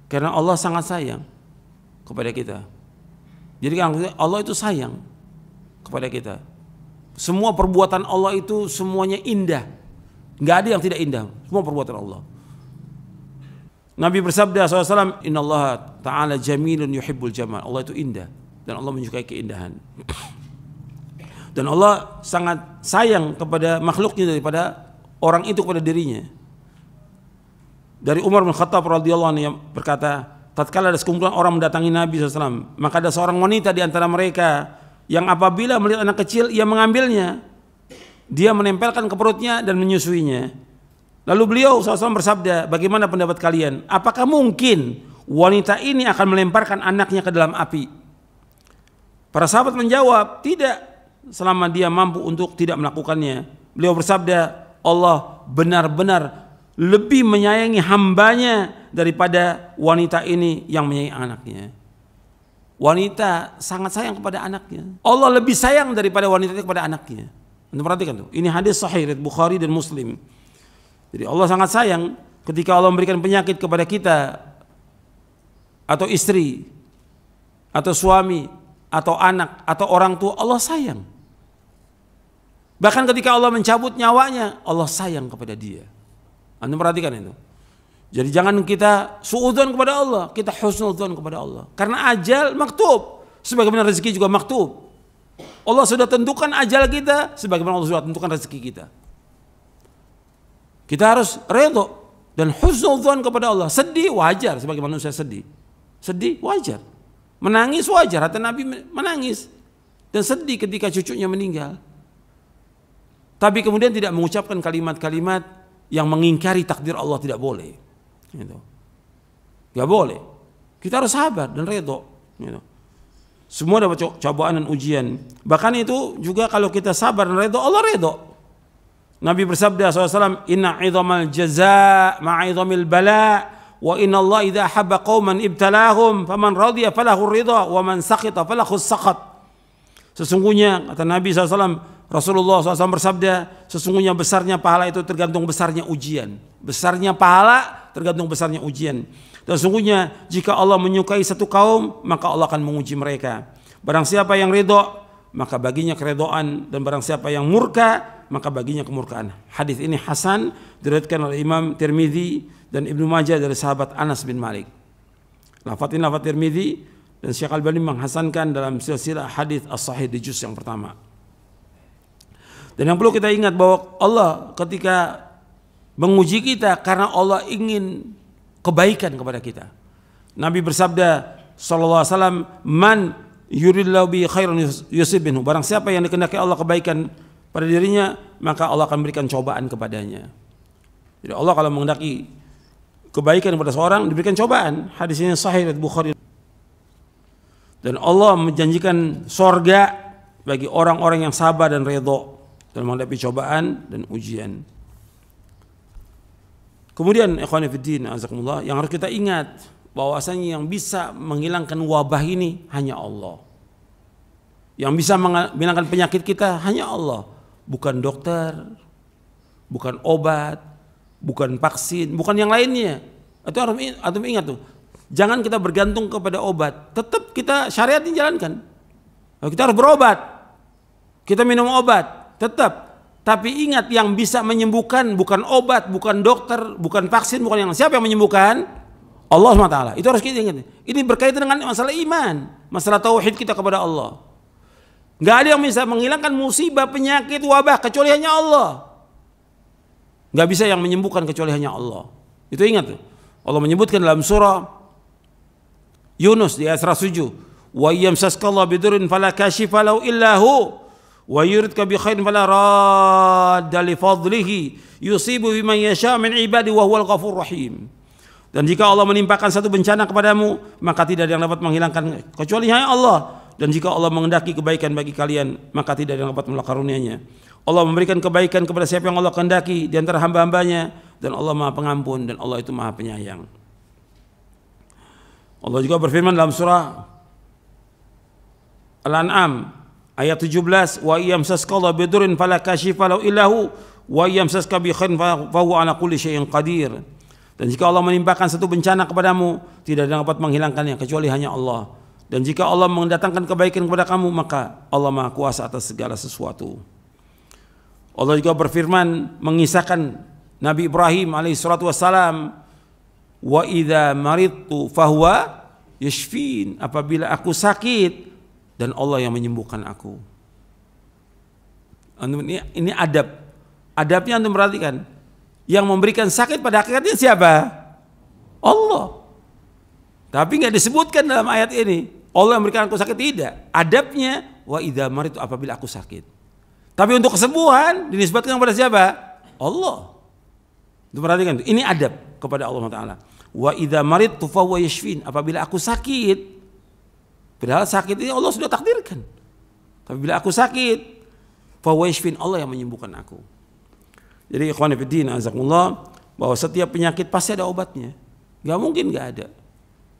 karena Allah sangat sayang kepada kita. Jadi Allah itu sayang kepada kita. Semua perbuatan Allah itu semuanya indah. Nggak ada yang tidak indah. Semua perbuatan Allah. Nabi bersabda SAW, Inna Allah ta'ala jamilun yuhibbul jamal. Allah itu indah dan Allah menyukai keindahan. Dan Allah sangat sayang kepada makhluknya daripada orang itu kepada dirinya. Dari Umar bin Khattab radhiyallahu anhu yang berkata, tatkala ada sekumpulan orang mendatangi Nabi SAW, maka ada seorang wanita di antara mereka yang apabila melihat anak kecil, ia mengambilnya, dia menempelkan ke perutnya dan menyusuinya. Lalu beliau SAW bersabda, bagaimana pendapat kalian? Apakah mungkin wanita ini akan melemparkan anaknya ke dalam api? Para sahabat menjawab, tidak, selama dia mampu untuk tidak melakukannya. Beliau bersabda, Allah benar-benar lebih menyayangi hambanya daripada wanita ini yang menyayangi anaknya. Wanita sangat sayang kepada anaknya. Allah lebih sayang daripada wanita itu kepada anaknya. Anda perhatikan tuh. Ini hadis sahih riwayat Bukhari dan Muslim. Jadi Allah sangat sayang ketika Allah memberikan penyakit kepada kita, atau istri, atau suami, atau anak, atau orang tua. Allah sayang. Bahkan ketika Allah mencabut nyawanya, Allah sayang kepada dia. Anda perhatikan itu. Jadi jangan kita suudzon kepada Allah, kita husnudzon kepada Allah. Karena ajal maktub, sebagaimana rezeki juga maktub. Allah sudah tentukan ajal kita, sebagaimana Allah sudah tentukan rezeki kita. Kita harus redha dan husnudzon kepada Allah. Sedih wajar, sebagai manusia sedih. Sedih wajar. Menangis wajar, kata Nabi menangis. Dan sedih ketika cucunya meninggal. Tapi kemudian tidak mengucapkan kalimat-kalimat yang mengingkari takdir Allah, tidak boleh. Gitu. Gak boleh. Kita harus sabar dan redha. Gitu. Semua dapat cobaan dan ujian. Bahkan itu juga kalau kita sabar dan redha, Allah redha. Nabi bersabda SAW, Inna idhamal jaza ma'idhamil bala, wa inna Allah idha habba qawman ibtalahum, faman radhiya falahu ridha, wa man sakhita falahu sakhat. Sesungguhnya, kata Nabi SAW, Rasulullah SAW bersabda, sesungguhnya besarnya pahala itu tergantung besarnya ujian. Besarnya pahala tergantung besarnya ujian. Dan sesungguhnya jika Allah menyukai satu kaum, maka Allah akan menguji mereka. Barang siapa yang ridho, maka baginya keridhaan, dan barang siapa yang murka, maka baginya kemurkaan. Hadis ini hasan, diriwayatkan oleh Imam Tirmidzi dan Ibnu Majah dari sahabat Anas bin Malik. Lafaz ini lafaz Tirmidzi dan Syekh Al-Albani menghasankan dalam silsilah hadis as-sahih di juz yang pertama. Dan yang perlu kita ingat bahwa Allah ketika menguji kita karena Allah ingin kebaikan kepada kita. Nabi bersabda sallallahu alaihi wasallam, "Man yuridillahu bi khairan yusib minhu." Barang siapa yang dikehendaki Allah kebaikan pada dirinya, maka Allah akan berikan cobaan kepadanya. Jadi Allah kalau menghendaki kebaikan kepada seorang, diberikan cobaan. Hadis ini sahih riwayat Bukhari. Dan Allah menjanjikan sorga bagi orang-orang yang sabar dan redha dalam menghadapi cobaan dan ujian. Kemudian ikhwani fiddin azakumullah, yang harus kita ingat bahwasanya yang bisa menghilangkan wabah ini hanya Allah. Yang bisa menghilangkan penyakit kita hanya Allah, bukan dokter, bukan obat, bukan vaksin, bukan yang lainnya. Itu harus ingat tuh. Jangan kita bergantung kepada obat. Tetap kita syariat dijalankan. Kita harus berobat. Kita minum obat. Tetap, tapi ingat yang bisa menyembuhkan bukan obat, bukan dokter, bukan vaksin, bukan yang siapa yang menyembuhkan? Allah SWT. Itu harus kita ingat. Ini berkaitan dengan masalah iman, masalah tauhid kita kepada Allah. Nggak ada yang bisa menghilangkan musibah, penyakit, wabah kecuali hanya Allah. Nggak bisa yang menyembuhkan kecuali hanya Allah. Itu ingat. Allah menyebutkan dalam surah Yunus di ayat 107, wa yamsaskallahu bidurrin fala kashifa lahu illa hu wa yuridka bi khairin fala radda li fadlihi yusibu biman yasha min ibadi wa huwal ghafurur rahim. Dan jika Allah menimpakan satu bencana kepadamu, maka tidak ada yang dapat menghilangkan kecuali hanya Allah. Dan jika Allah menghendaki kebaikan bagi kalian, maka tidak ada yang dapat menolak karunia-Nya. Allah memberikan kebaikan kepada siapa yang Allah kehendaki di antara hamba-hambanya, dan Allah Maha Pengampun dan Allah itu Maha Penyayang. Allah juga berfirman dalam surah Al-An'am ayat 17, wa yamsaskallahu bidurrin fala kashifa lahu illa hu wa yamsaska bi khairin fa huwa ala kulli syai'in qadir. Dan jika Allah menimpakan satu bencana kepadamu, tidak ada yang dapat menghilangkannya kecuali hanya Allah. Dan jika Allah mendatangkan kebaikan kepada kamu, maka Allah Maha Kuasa atas segala sesuatu. Allah juga berfirman mengisahkan Nabi Ibrahim alaihissalatu wassalam, wa idza maridtu fahuwa yashfin, apabila aku sakit dan Allah yang menyembuhkan aku. Ini adab. Adabnya antum perhatikan. Yang memberikan sakit pada hakikatnya siapa? Allah. Tapi nggak disebutkan dalam ayat ini Allah yang memberikan aku sakit, tidak. Adabnya wa idza maridtu, apabila aku sakit. Tapi untuk kesembuhan dinisbatkan kepada siapa? Allah. Itu perhatikan, ini adab kepada Allah Taala. Wa idza maridtu fa huwa yashfin, apabila aku sakit, padahal sakit ini Allah sudah takdirkan. Apabila aku sakit, fa huwa yashfin, Allah yang menyembuhkan aku. Jadi ikhwan fillah azakumullah, bahwa setiap penyakit pasti ada obatnya. Gak mungkin gak ada.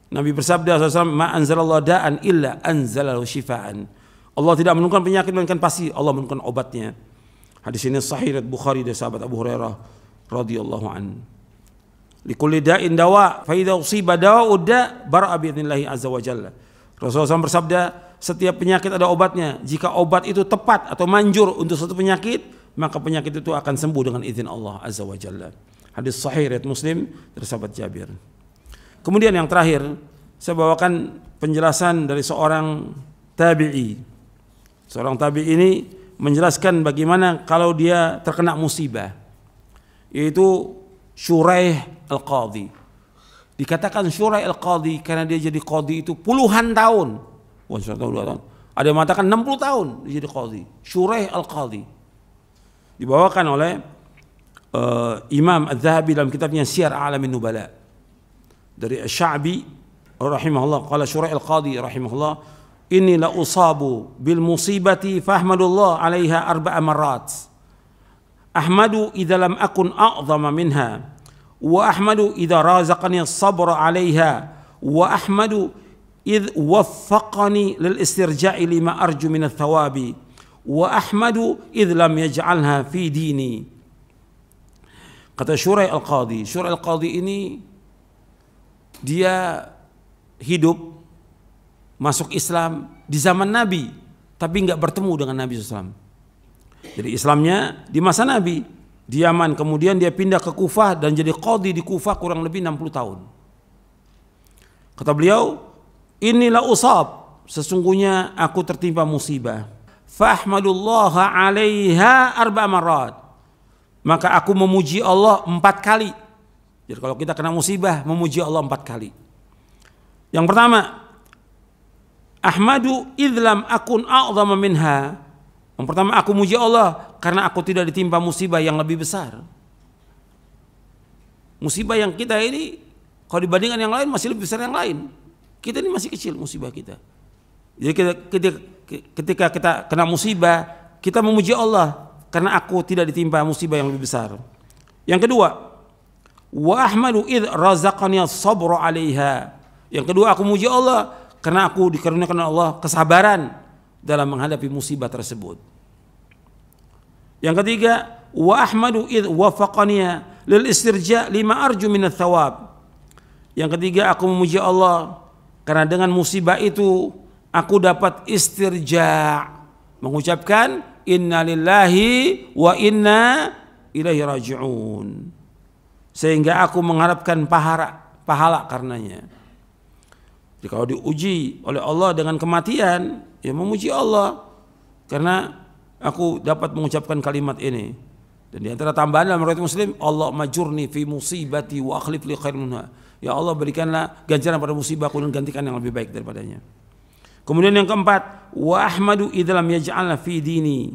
Nabi bersabda SAW, ma anzalallahu da'an illa anzalahu shifaan. Allah tidak menurunkan penyakit melainkan pasti Allah menurunkan obatnya. Hadis ini sahih riwayat Bukhari dari sahabat Abu Hurairah radhiyallahu an. Likulli da'in dawa, fa idza usiba dawa'ud da' bara'a bi idznillah azza wa jalla. Rasulullah SAW bersabda, setiap penyakit ada obatnya. Jika obat itu tepat atau manjur untuk suatu penyakit, maka penyakit itu akan sembuh dengan izin Allah azza wa jalla. Hadis sahih riwayat Muslim dari sahabat Jabir. Kemudian yang terakhir, saya bawakan penjelasan dari seorang tabi'i. Seorang tabi'i ini menjelaskan bagaimana kalau dia terkena musibah, yaitu Shuraih al-Qadhi. Dikatakan Shuraih al-Qadhi karena dia jadi qadhi itu puluhan tahun. Wah, 1 tahun, 2 tahun. Ada yang mengatakan 60 tahun dia jadi qadhi. Shuraih al-Qadhi. Dibawakan oleh Imam Az-Zahabi dalam kitabnya Syiar A'lamin Nubala. Dari Asy-Sya'bi rahimahullah, qala Shuraih al-Qadhi rahimahullah, inni la usabu bil musibati fahmadullah 'alaiha 4 marrat. Ahmadu idza lam akun a'zama minha, wa ahmadu idza razaqani as-sabra 'alaiha, wa ahmadu idz waffaqani lil istirja'i lima arju min ats-thawabi, wa ahmadu idz lam yaj'alha fi dini. Kata Shuraih al-Qadhi, Shuraih al-Qadhi ini dia hidup masuk Islam di zaman Nabi, tapi nggak bertemu dengan Nabi SAW. Jadi Islamnya di masa Nabi di Yaman, kemudian dia pindah ke Kufah dan jadi qadhi di Kufah kurang lebih 60 tahun. Kata beliau, inilah usab, sesungguhnya aku tertimpa musibah. Fahmadullaha 'alaiha 4 marrat. Maka aku memuji Allah 4 kali. Jadi kalau kita kena musibah, memuji Allah 4 kali. Yang pertama, ahmadu idlam akun a'zama minha. Yang pertama, aku muji Allah karena aku tidak ditimpa musibah yang lebih besar. Musibah yang kita ini kalau dibandingkan yang lain masih lebih besar yang lain. Kita ini masih kecil musibah kita. Jadi ketika kita kena musibah, kita memuji Allah karena aku tidak ditimpa musibah yang lebih besar. Yang kedua, wa ahmadu id razaqani as-sabra 'alaiha. Yang kedua, aku muji Allah karena aku dikaruniakan Allah kesabaran dalam menghadapi musibah tersebut. Yang ketiga, wa ahmadu id wafaqani lil istirja lima arju min ats-tsawab. Yang ketiga, aku memuji Allah karena dengan musibah itu aku dapat istirja, mengucapkan inna lillahi wa inna ilaihi raji'un, sehingga aku mengharapkan pahala karenanya. Jadi kalau diuji oleh Allah dengan kematian, ya memuji Allah karena aku dapat mengucapkan kalimat ini. Dan di antara tambahan dalam riwayat Muslim, Allah majurni fi musibati wa akhlif li khairan minha. Ya Allah, berikanlah ganjaran pada musibahku dan gantikan yang lebih baik daripadanya. Kemudian yang keempat, wa ahmadu idza lam yaj'alna fi dini.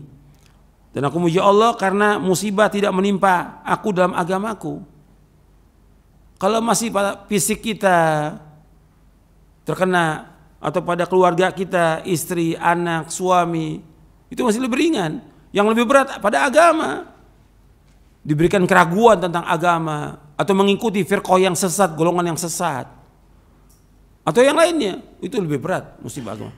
Dan aku muji Allah karena musibah tidak menimpa aku dalam agamaku. Kalau masih pada fisik kita terkena atau pada keluarga kita, istri, anak, suami, itu masih lebih ringan. Yang lebih berat pada agama. Diberikan keraguan tentang agama atau mengikuti firqah yang sesat, golongan yang sesat, atau yang lainnya, itu lebih berat musibah agama.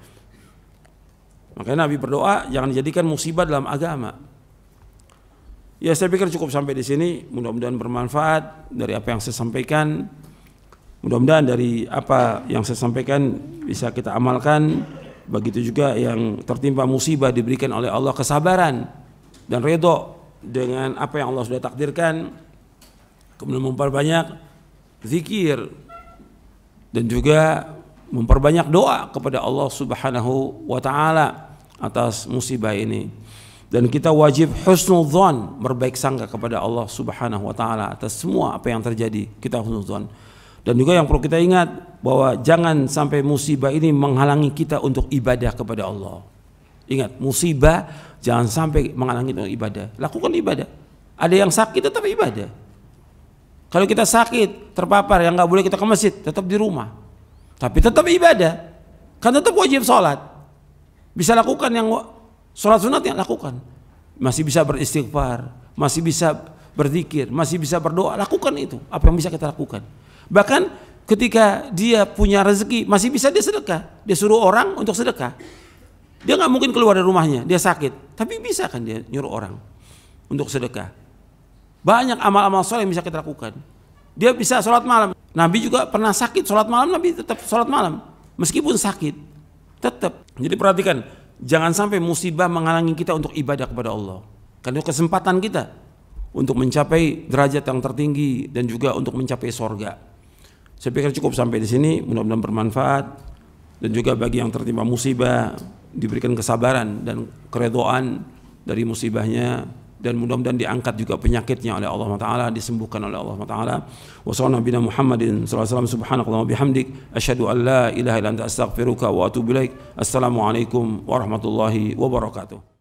Makanya Nabi berdoa jangan dijadikan musibah dalam agama. Ya, saya pikir cukup sampai di sini. Mudah-mudahan bermanfaat dari apa yang saya sampaikan. Mudah-mudahan dari apa yang saya sampaikan bisa kita amalkan. Begitu juga yang tertimpa musibah diberikan oleh Allah kesabaran dan ridho dengan apa yang Allah sudah takdirkan. Kemudian memperbanyak zikir dan juga memperbanyak doa kepada Allah Subhanahu wa taala atas musibah ini. Dan kita wajib husnudzon, berbaik sangka kepada Allah Subhanahu wa taala atas semua apa yang terjadi. Kita husnudzon. Dan juga yang perlu kita ingat bahwa jangan sampai musibah ini menghalangi kita untuk ibadah kepada Allah. Ingat, musibah jangan sampai menghalangi untuk ibadah. Lakukan ibadah. Ada yang sakit tetap ibadah. Kalau kita sakit, terpapar, yang nggak boleh kita ke masjid, tetap di rumah. Tapi tetap ibadah. Kan tetap wajib sholat. Bisa lakukan yang sholat sunat, yang lakukan. Masih bisa beristighfar, masih bisa berzikir, masih bisa berdoa. Lakukan itu. Apa yang bisa kita lakukan. Bahkan ketika dia punya rezeki masih bisa dia sedekah. Dia suruh orang untuk sedekah. Dia nggak mungkin keluar dari rumahnya, dia sakit, tapi bisa kan dia nyuruh orang untuk sedekah. Banyak amal-amal soleh yang bisa kita lakukan. Dia bisa sholat malam. Nabi juga pernah sakit, sholat malam Nabi tetap sholat malam meskipun sakit, tetap. Jadi perhatikan, jangan sampai musibah menghalangi kita untuk ibadah kepada Allah. Karena itu kesempatan kita untuk mencapai derajat yang tertinggi dan juga untuk mencapai sorga. Saya pikir cukup sampai di sini, mudah-mudahan bermanfaat dan juga bagi yang tertimpa musibah diberikan kesabaran dan keredoan dari musibahnya, dan mudah-mudahan diangkat juga penyakitnya oleh Allah Taala, disembuhkan oleh Allah Taala. Wa sallallahu nabiyana Muhammadin sallallahu alaihi wasallam, subhanakallahumma bihamdik asyhadu an la ilaha illa anta astaghfiruka wa atubu ilaik. Assalamualaikum warahmatullahi wabarakatuh.